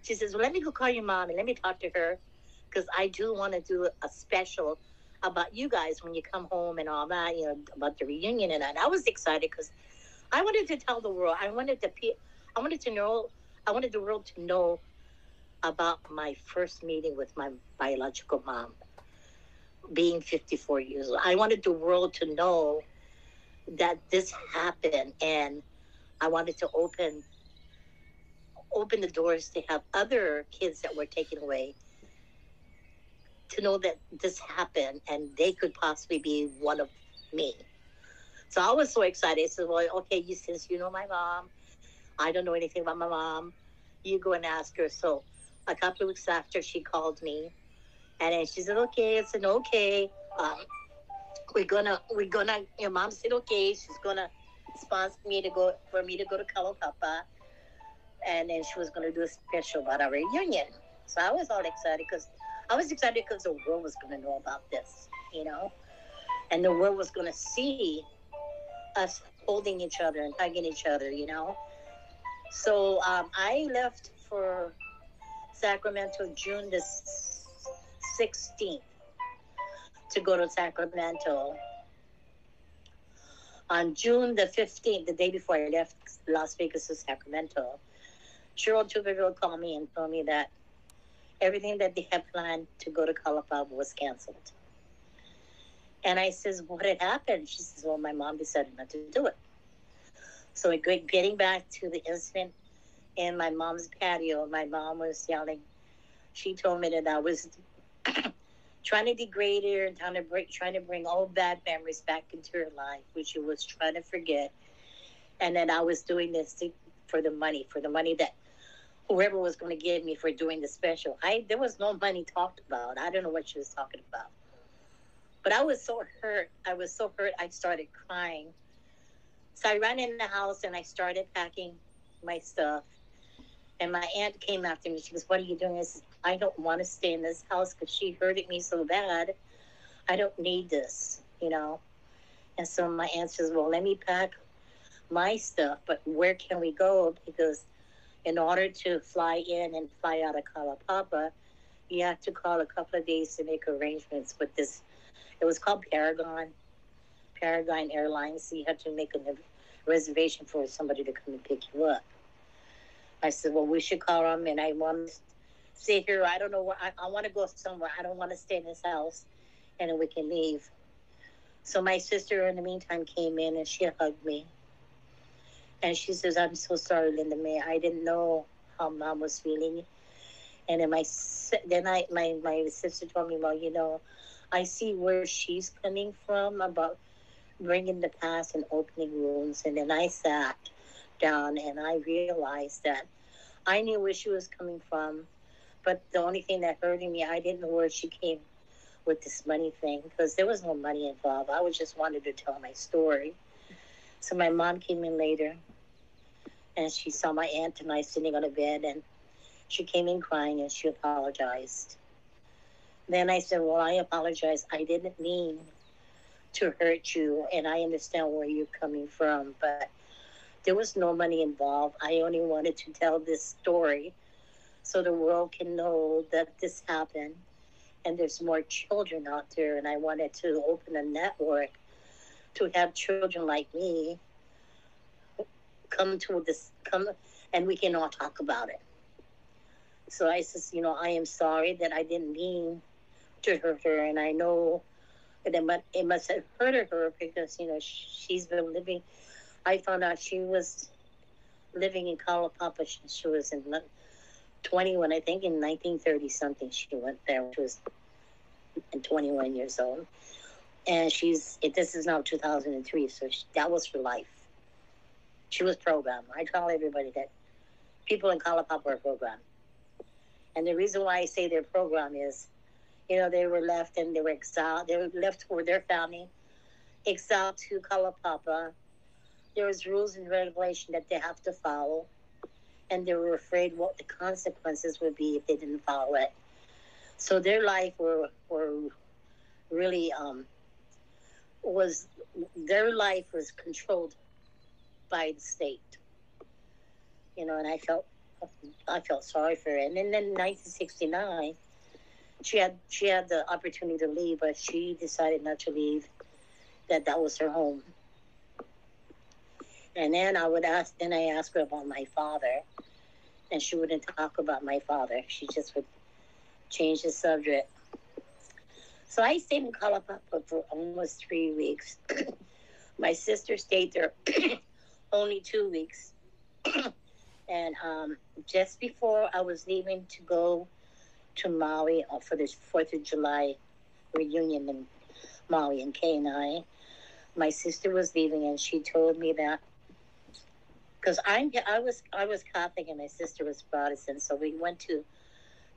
S5: she says, well, let me go call your mom and let me talk to her. Because I do want to do a special about you guys when you come home and all that, you know, about the reunion. And I was excited because I wanted to tell the world. I wanted the world to know about my first meeting with my biological mom, being 54 years old. I wanted the world to know that this happened, and I wanted to open the doors to have other kids that were taken away to know that this happened and they could possibly be one of me. So I was so excited. I said, well, okay, since you know my mom, I don't know anything about my mom, you go and ask her. So a couple of weeks after, she called me, and then she said, okay. I said, okay. We're gonna. Your mom said, okay. She's gonna sponsor me to go to Kalaupapa, and then she was gonna do a special about our reunion. So I was all excited because the world was gonna know about this, you know, and the world was gonna see us holding each other and hugging each other, you know. So I left for Sacramento June the 16th to go to Sacramento. On June the 15th, the day before I left Las Vegas to Sacramento, Cheryl Tuberville called me and told me that everything that they had planned to go to Kalaupapa was canceled. And I says, what had happened? She says, well, my mom decided not to do it. So getting back to the incident in my mom's patio, my mom was yelling. She told me that I was trying to degrade her and trying to bring all bad memories back into her life, which she was trying to forget. And then I was doing this for the money that whoever was going to give me for doing the special. There was no money talked about. I don't know what she was talking about. But I was so hurt. I started crying. So I ran in the house and I started packing my stuff. And my aunt came after me. She goes, what are you doing? I said, I don't want to stay in this house because she hurted me so bad. I don't need this, you know. And so my aunt says, well, let me pack my stuff. But where can we go? Because in order to fly in and fly out of Kalaupapa, you have to call a couple of days to make arrangements with this. It was called Paragon Airlines. So you have to make a reservation for somebody to come and pick you up. I said, well, we should call them, and I want to stay here. I don't know where. I want to go somewhere. I don't want to stay in this house, and then we can leave. So my sister, in the meantime, came in, and she hugged me. And she says, I'm so sorry, Lindamae. I didn't know how Mom was feeling. And then my sister told me, well, I see where she's coming from about bringing the past and opening wounds. And then I sat down and I realized that I knew where she was coming from, but the only thing that hurted me, I didn't know where she came with this money thing, because there was no money involved. I just wanted to tell my story. So my mom came in later, and she saw my aunt and I sitting on a bed, and she came in crying, and she apologized. Then I said, well, I apologize. I didn't mean to hurt you, and I understand where you're coming from, but there was no money involved. I only wanted to tell this story so the world can know that this happened, and there's more children out there, and I wanted to open a network to have children like me come and we can all talk about it. So I says, I am sorry that I didn't mean to hurt her, and I know that it must have hurted her because, she's been living. I found out she was living in Kalaupapa since she was in 21, I think in 1930 something she went there. She was 21 years old. And this is now 2003, so that was her life. She was programmed. I tell everybody that people in Kalaupapa are programmed. And the reason why I say they're programmed is, they were left and they were exiled. They were left for their family, exiled to Kalaupapa. There was rules and regulation that they have to follow. And they were afraid what the consequences would be if they didn't follow it. So their life were really, their life was controlled by the state. And I felt sorry for her. And then in 1969, she had the opportunity to leave, but she decided not to leave, that was her home. And then I asked her about my father, and she wouldn't talk about my father. She just would change the subject. So I stayed in Kalaupapa for almost 3 weeks. My sister stayed there only 2 weeks. And just before I was leaving to go to Maui for the 4th of July reunion in Maui and Kauai, my sister was leaving, and she told me that, because I was Catholic and my sister was Protestant, so we went to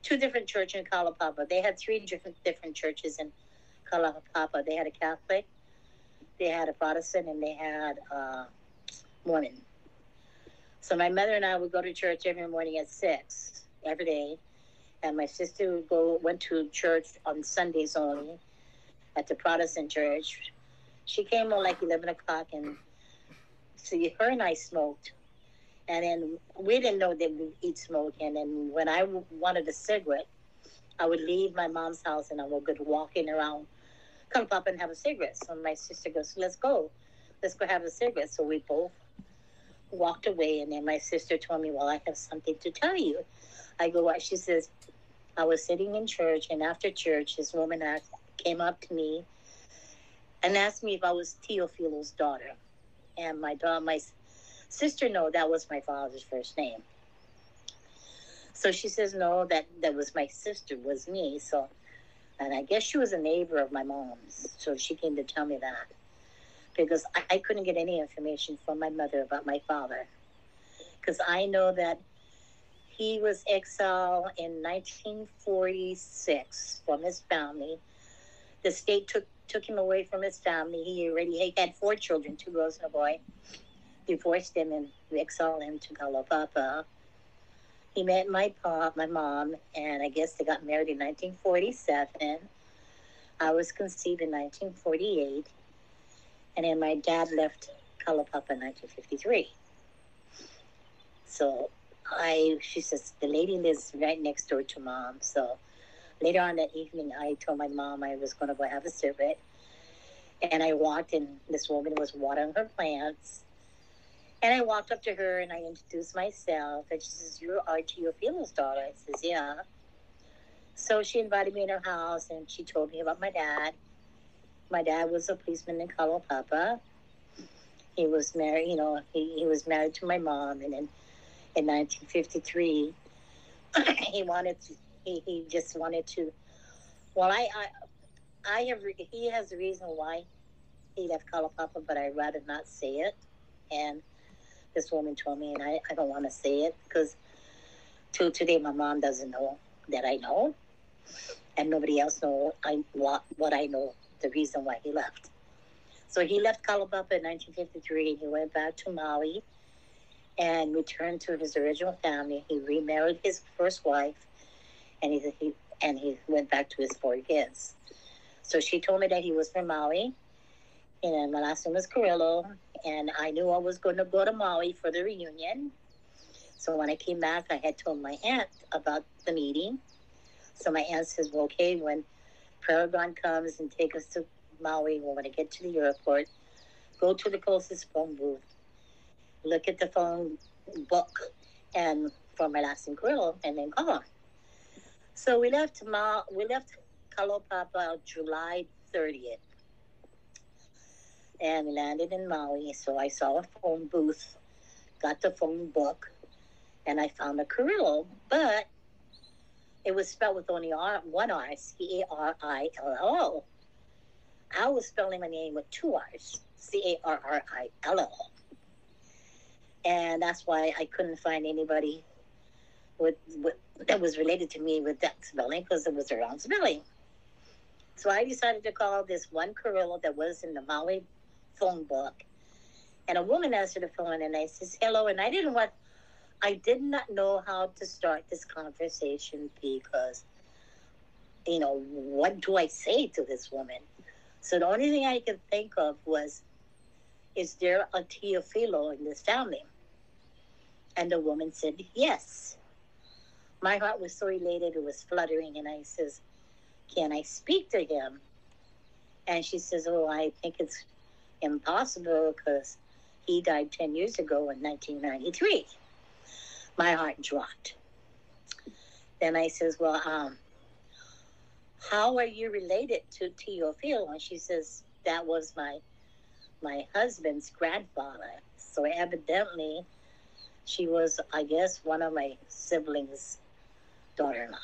S5: 2 different churches in Kalaupapa. They had 3 different churches in Kalaupapa. They had a Catholic, they had a Protestant, and they had Mormon. So my mother and I would go to church every morning at 6 every day, and my sister went to church on Sundays only at the Protestant church. She came on like 11 o'clock, and so her and I smoked. And then we didn't know that we eat smoke. And then when I wanted a cigarette, I would leave my mom's house and I would go walking around Kalaupapa and have a cigarette. So my sister goes, let's go have a cigarette. So we both walked away. And then my sister told me, well, I have something to tell you. I go, what? She says, I was sitting in church, and after church, this woman came up to me and asked me if I was Teofilo's daughter. And my sister, no, that was my father's first name. So she says, no, that was my sister, was me. So, and I guess she was a neighbor of my mom's. So she came to tell me that, because I couldn't get any information from my mother about my father. Because I know that he was exiled in 1946 from his family. The state took him away from his family. He had 4 children, 2 girls and a boy. Divorced him and exiled him to Kalaupapa. He met my mom, and I guess they got married in 1947. I was conceived in 1948, and then my dad left Kalaupapa in 1953. So she says, the lady lives right next door to mom. So later on that evening, I told my mom I was going to go have a cigarette. And I walked, and this woman was watering her plants. And I walked up to her, and I introduced myself. And she says, you're Teofilo's daughter. I says, yeah. So she invited me in her house, and she told me about my dad. My dad was a policeman in Kalaupapa. He was married, he was married to my mom. And then in 1953, he just wanted to, well, I have, he has a reason why he left Kalaupapa, but I'd rather not say it. And this woman told me, and I don't want to say it because till today my mom doesn't know that I know, and nobody else know what I know, the reason why he left. So he left Kalaupapa in 1953, and he went back to Maui and returned to his original family. He remarried his first wife, and he went back to his 4 kids. So she told me that he was from Maui, and my last name was Carrillo, and I knew I was going to go to Maui for the reunion. So when I came back, I had told my aunt about the meeting. So my aunt says, well, okay, when Paragon comes and take us to Maui, when I get to the airport, go to the closest phone booth, look at the phone book, and for my last name Carrillo, and then call. So we left Kalaupapa July 30th. And we landed in Maui. So I saw a phone booth, got the phone book, and I found a Carrillo. But it was spelled with only one R, Carillo. I was spelling my name with 2 R's, Carrillo. And that's why I couldn't find anybody that was related to me with that spelling, because it was the wrong spelling. So I decided to call this one Carrillo that was in the Maui phone book. And a woman answered the phone, and I says, hello. And I did not know how to start this conversation because, what do I say to this woman? So the only thing I could think of was, is there a Teofilo in this family? And the woman said, yes. My heart was so elated, it was fluttering, and I says, can I speak to him? And she says, oh, I think it's impossible because he died 10 years ago in 1993. My heart dropped. Then I says, well, how are you related to Teofilo? And she says, that was my husband's grandfather. So evidently, she was, I guess, one of my siblings' daughter-in-law.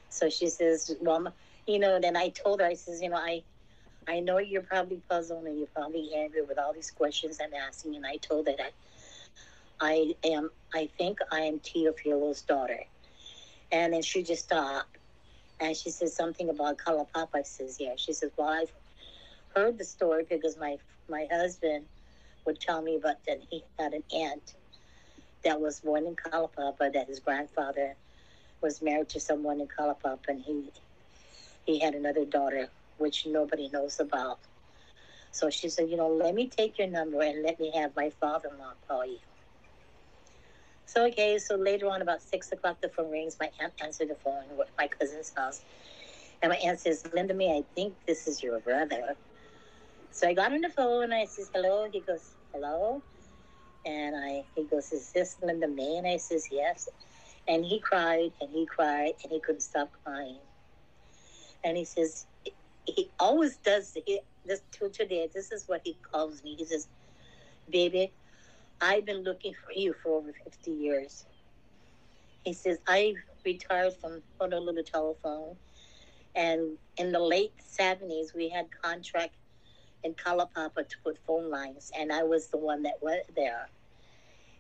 S5: So she says, well, then I told her, I says, I know you're probably puzzled and you're probably angry with all these questions I'm asking. And I told her that I think I am Teofilo's daughter. And then she just stopped. And she said something about Kalaupapa. I says, yeah. She says, well, I've heard the story because my husband would tell me about that he had an aunt that was born in Kalaupapa, that his grandfather was married to someone in Kalaupapa, and he had another daughter, which nobody knows about. So she said, let me take your number and let me have my father-in-law call you. So, okay, so later on, about 6 o'clock, the phone rings. My aunt answered the phone at my cousin's house. And my aunt says, Lindamae, I think this is your brother. So I got on the phone, and I says, hello. He goes, hello. And he goes, is this Lindamae? And I says, yes. And he cried, and he cried, and he couldn't stop crying. And he says, he always does this till today. This is what he calls me. He says, baby, I've been looking for you for over 50 years. He says, I retired from Honolulu Telephone. And in the late 70s, we had contract in Kalaupapa to put phone lines. And I was the one that went there.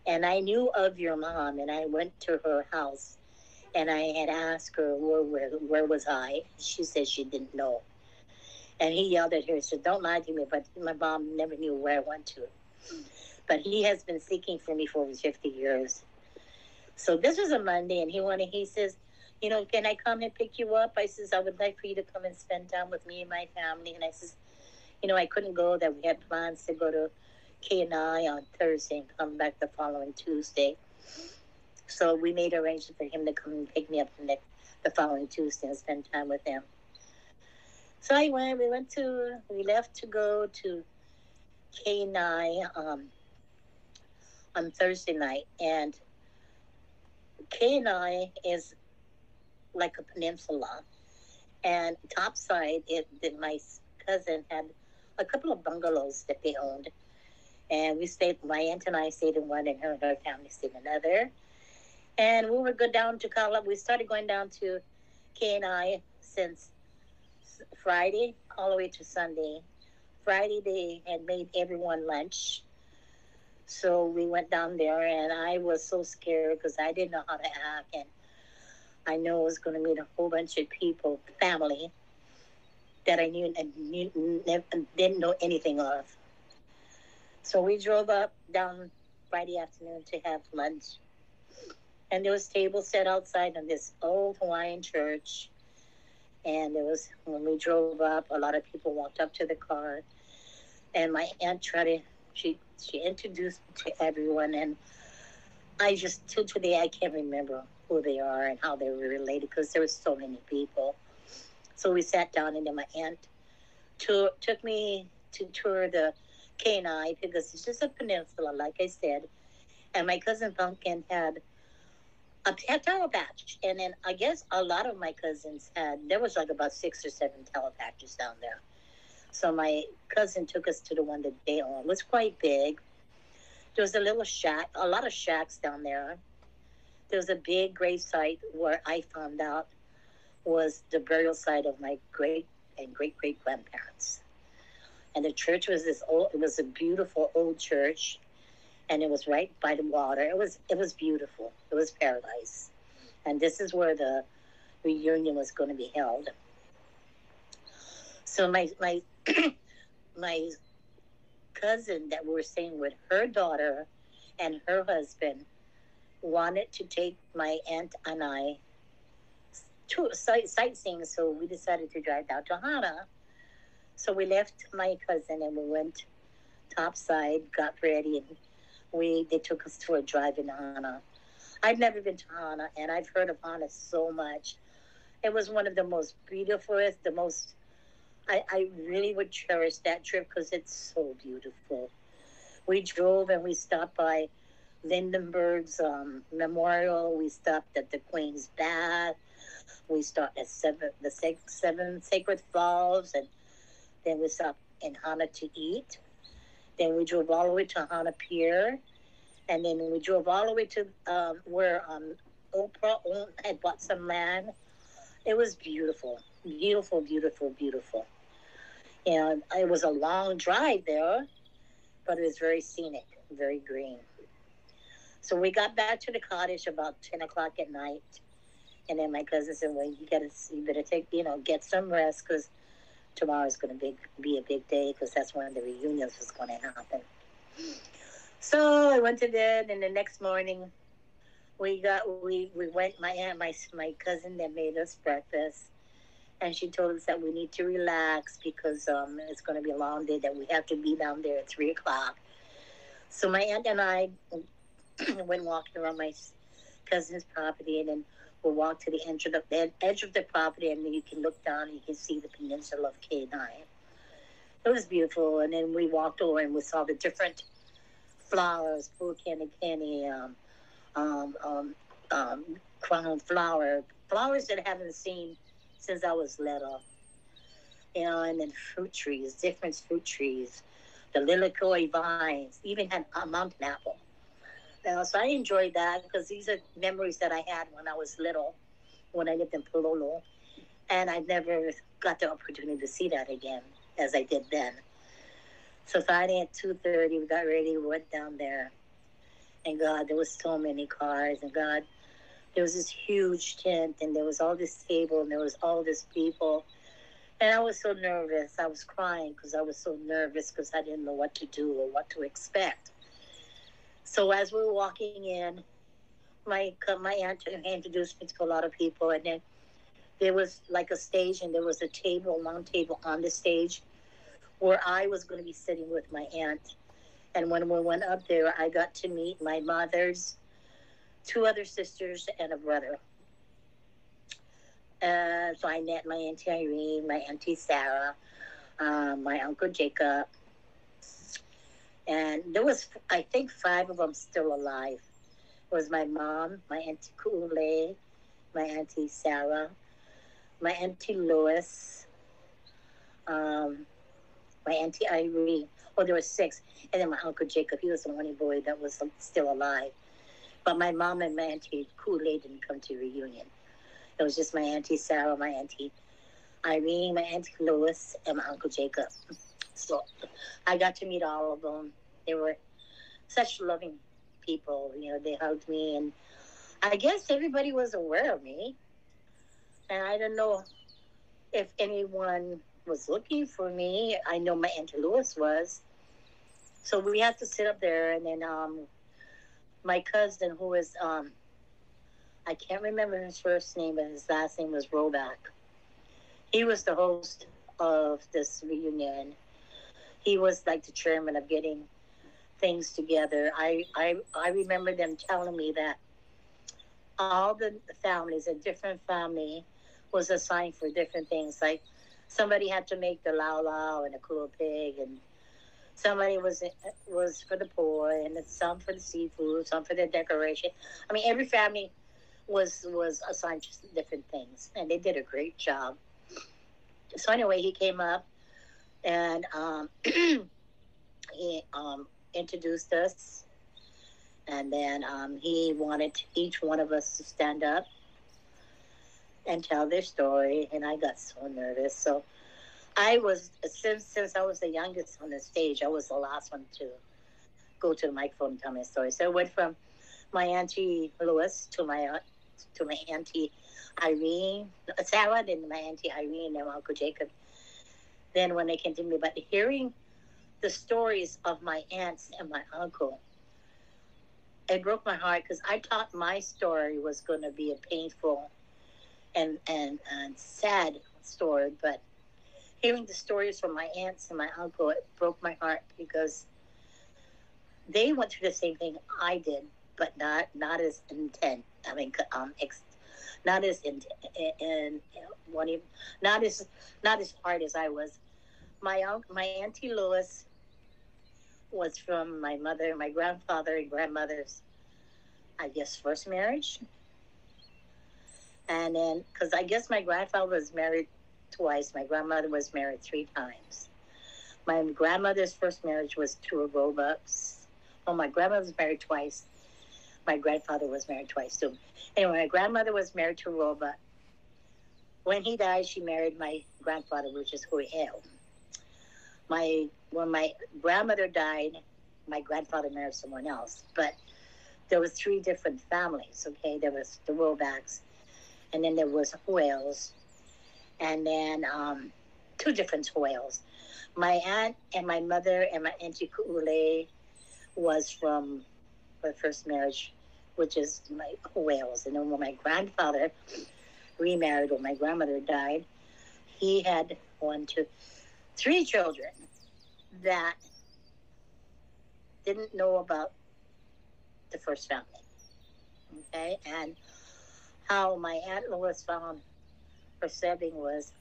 S5: And I knew of your mom, and I went to her house. And I had asked her, where was I? She said she didn't know. And he yelled at her and said, don't lie to me, but my mom never knew where I went to. But he has been seeking for me for over 50 years. So this was a Monday, and he says, can I come and pick you up? I says, I would like for you to come and spend time with me and my family. And I says, I couldn't go, that we had plans to go to Kauai on Thursday and come back the following Tuesday. So we made arrangements for him to come and pick me up the following Tuesday and spend time with him. So I went. We left to go to Kauai on Thursday night, and Kauai is like a peninsula, and topside, my cousin had a couple of bungalows that they owned, and my aunt and I stayed in one, and her and her family stayed in another. And we would go down to Kalaupa. We started going down to Kauai since Friday all the way to Sunday. Friday, they had made everyone lunch. So we went down there, and I was so scared because I didn't know how to act. And I know I was going to meet a whole bunch of people, family, that I didn't know anything of. So we drove up down Friday afternoon to have lunch. And there was tables set outside in this old Hawaiian church. And there was, when we drove up, a lot of people walked up to the car. And my aunt she introduced me to everyone. And I just, till today, I can't remember who they are and how they were related because there were so many people. So we sat down, and then my aunt took me to tour the Kauai because it's just a peninsula, like I said. And my cousin Pumpkin had a towel patch. And then I guess a lot of my cousins there was like about 6 or 7 towel patches down there. So my cousin took us to the one that they owned. It was quite big. There was a little shack, a lot of shacks down there. There was a big grave site where I found out was the burial site of my great and great grandparents. And the church was it was a beautiful old church. And it was right by the water. It was beautiful. It was paradise. And this is where the reunion was going to be held. So my my cousin that we were staying with, her daughter and her husband wanted to take my aunt and I to sightseeing. So we decided to drive down to Hana. So we left my cousin and we went topside, got ready, and they took us to a drive in Hana. I'd never been to Hana, and I've heard of Hana so much. It was one of the most beautiful, I really would cherish that trip because it's so beautiful. We drove and we stopped by Lindenberg's memorial. We stopped at the Queen's Bath. We stopped at seven Sacred Falls, and then we stopped in Hana to eat. Then we drove all the way to Hana Pier. And then we drove all the way to where Oprah had bought some land. It was beautiful. Beautiful, beautiful, beautiful. And it was a long drive there, but it was very scenic, very green. So we got back to the cottage about 10 o'clock at night. And then my cousin said, well, you better take, get some rest because tomorrow's going to be a big day because that's when the reunions was going to happen. So I went to bed, and the next morning we went. My aunt, my cousin, that made us breakfast, and she told us that we need to relax because it's going to be a long day. That we have to be down there at 3 o'clock. So my aunt and I went walking around my cousin's property, and then we walked to the edge of the property, and then you can look down and you can see the peninsula of Kauai. It was beautiful, and then we walked over and we saw the different flowers, candy, crown flowers that I haven't seen since I was little. And then fruit trees, different fruit trees, the lilikoi vines, even had a mountain apple. So I enjoyed that because these are memories that I had when I was little, when I lived in Pololo. And I never got the opportunity to see that again as I did then. So Friday at 2:30, we got ready, we went down there. And God, there was so many cars. And God, there was this huge tent, and there was all this table, and there was all this people. And I was so nervous. I was crying because I was so nervous because I didn't know what to do or what to expect. So as we were walking in, my aunt introduced me to a lot of people. And then there was like a stage, and there was a long table on the stage where I was going to be sitting with my aunt. And when we went up there, I got to meet my mother's 2 other sisters and a brother. So I met my Auntie Irene, my Auntie Sarah, my Uncle Jacob. And there was, I think, 5 of them still alive. It was my mom, my Auntie Ku'ule, my Auntie Sarah, my Auntie Lois, my Auntie Irene. Oh, there were 6. And then my Uncle Jacob, he was the only boy that was still alive. But my mom and my auntie Kool-Aid didn't come to the reunion. It was just my auntie Sarah, my auntie Irene, my auntie Lois, and my uncle Jacob. So I got to meet all of them. They were such loving people. You know, they hugged me, and I guess everybody was aware of me. And I don't know if anyone was looking for me. I know my auntie Lois was. So we had to sit up there, and then my cousin, who was I can't remember his first name, but his last name was Roback. He was the host of this reunion. He was like the chairman of getting things together. I remember them telling me that all the families, a different family, was assigned for different things. Like somebody had to make the lau lau and a cool pig, and somebody was for the poor, and some for the seafood, some for the decoration. I mean, every family was assigned just different things, and they did a great job. So anyway, he came up, and he introduced us, and then he wanted each one of us to stand up and tell their story, and I got so nervous. So I was, since I was the youngest on the stage, I was the last one to go to the microphone and tell my story. So I went from my auntie Lois to my auntie Irene, Sarah, then my auntie Irene, and my uncle Jacob. Then when they came to me, but hearing the stories of my aunts and my uncle, it broke my heart, because I thought my story was going to be a painful and sad story, but hearing the stories from my aunts and my uncle, it broke my heart, because they went through the same thing I did, but not as intent. I mean, not as not as hard as I was. My auntie Lois was from my grandfather and grandmother's, I guess, first marriage. And then, because I guess my grandfather was married twice, my grandmother was married 3 times. My grandmother's first marriage was to a Roebucks. Well, my grandmother was married twice. My grandfather was married twice too. Anyway, my grandmother was married to a Roebuck. When he died, she married my grandfather, which is Hawaiian. When my grandmother died, my grandfather married someone else. But there was 3 different families, okay? There was the Roebacks, and then there was Whales, and then 2 different Whales. My aunt and my mother and my auntie Ku'ule was from her first marriage, which is my Whales. And then when my grandfather remarried, when my grandmother died, he had 1, 2, 3 children that didn't know about the first family. Okay? And how my Aunt Lois found her sibling was,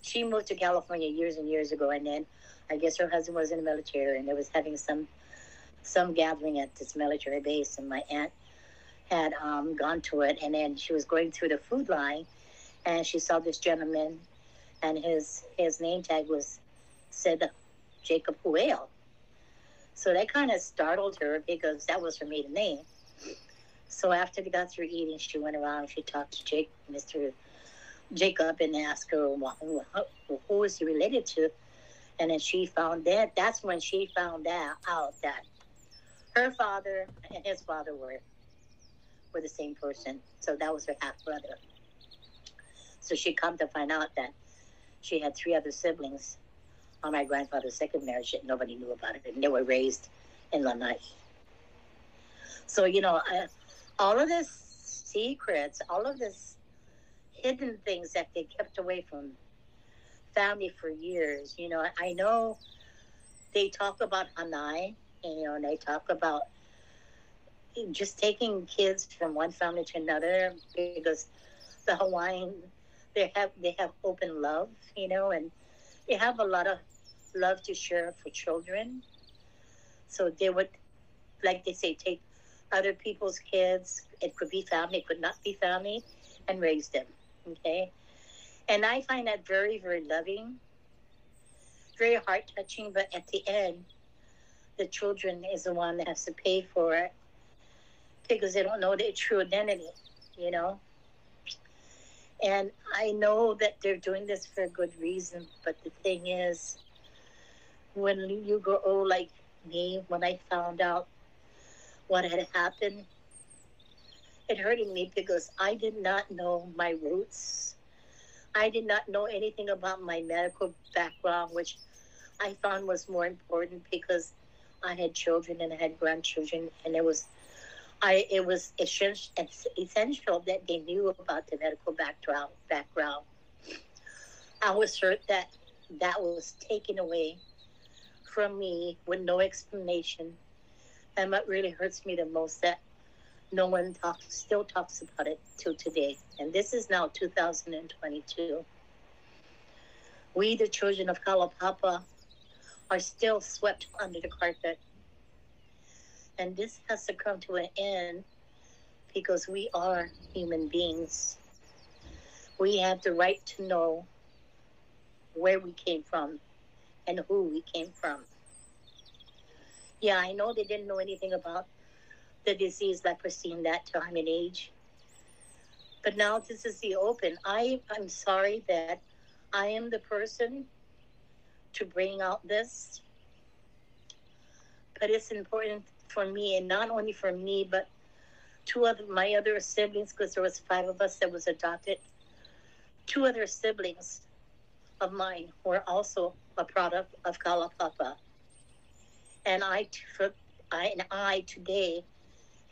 S5: she moved to California years and years ago, and then I guess her husband was in the military, and they was having some gathering at this military base, and my aunt had gone to it, and then she was going through the food line, and she saw this gentleman, and his name tag said Jacob Huel. So that kind of startled her, because that was her maiden name. So after they got through eating, she went around and she talked to Mr. Jacob, and asked her who is he related to. And then she found that's when she found out that her father and his father were the same person. So that was her half brother. So she come to find out that she had 3 other siblings on my grandfather's second marriage that nobody knew about it, and they were raised in Lanai. So, you know, all of this secrets, all of this hidden things that they kept away from family for years. You know, I know they talk about Hanai, you know, and they talk about just taking kids from one family to another, because the Hawaiian, they have open love, you know, and they have a lot of love to share for children. So they would, like they say, take other people's kids. It could be family, it could not be family, and raise them. Okay, and I find that very, very loving, very heart-touching. But at the end, the children is the one that has to pay for it, because they don't know their true identity, you know. And I know that they're doing this for a good reason, but the thing is, when you grow old like me, when I found out what had happened, it hurted me because I did not know my roots. I did not know anything about my medical background, which I found was more important because I had children and I had grandchildren, and it was essential that they knew about the medical background. I was hurt that was taken away from me with no explanation. And what really hurts me the most, that no one still talks about it till today. And this is now 2022. We, the children of Kalaupapa, are still swept under the carpet. And this has to come to an end because we are human beings. We have the right to know where we came from and who we came from. Yeah, I know they didn't know anything about the disease leprosy in that time and age. But now this is the open. I'm sorry that I am the person to bring out this. But it's important for me, and not only for me, but my other siblings, because there was 5 of us that was adopted. 2 other siblings of mine were also a product of Kalaupapa. And I today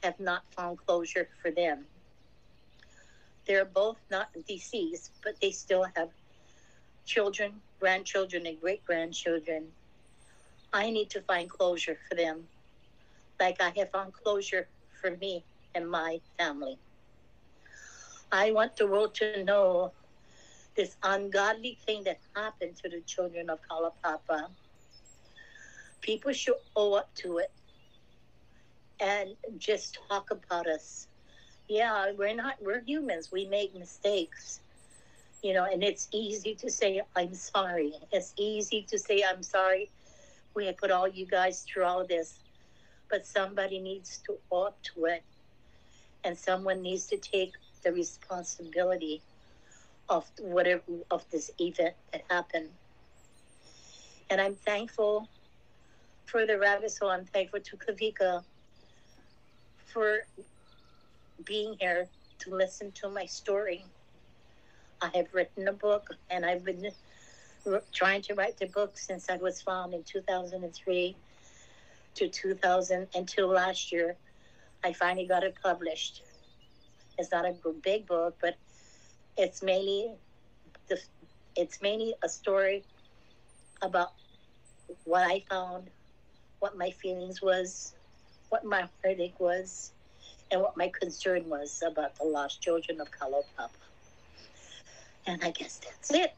S5: have not found closure for them. They're both not deceased, but they still have children, grandchildren, and great-grandchildren. I need to find closure for them, like I have found closure for me and my family. I want the world to know this ungodly thing that happened to the children of Kalaupapa. People should owe up to it and just talk about us. Yeah, we're humans. We make mistakes, you know, and it's easy to say, I'm sorry. It's easy to say, I'm sorry. We have put all you guys through all this, but somebody needs to owe up to it, and someone needs to take the responsibility of this event that happened. And I'm thankful for the rabbit hole. I'm thankful to Kawika for being here to listen to my story. I have written a book, and I've been trying to write the book since I was found in 2003 to 2000 until last year. I finally got it published. It's not a big book, but it's mainly a story about what I found, what my feelings was, what my heartache was, and what my concern was about the lost children of Kalaupapa. And I guess that's it.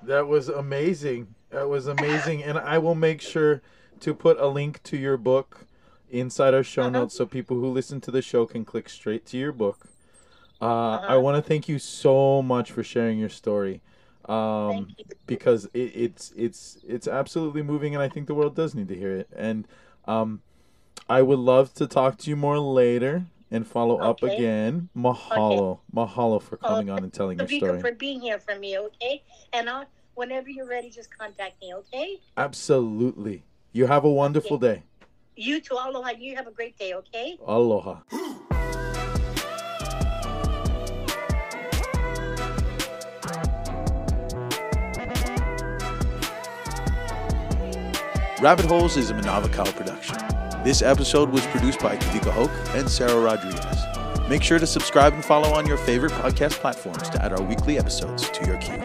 S2: That was amazing. And I will make sure to put a link to your book inside our show notes so people who listen to the show can click straight to your book. I want to thank you so much for sharing your story, because it's absolutely moving, and I think the world does need to hear it. And I would love to talk to you more later and follow up again. Mahalo. Mahalo for coming on and telling your story.
S5: For being here for me, okay? And whenever you're ready, just contact me, okay?
S2: Absolutely. You have a wonderful day.
S5: You too. Aloha. You have a great day, okay?
S2: Aloha. Rabbit Holes is a Manavakau production. This episode was produced by Kawika and Sarah Rodriguez. Make sure to subscribe and follow on your favorite podcast platforms to add our weekly episodes to your queue.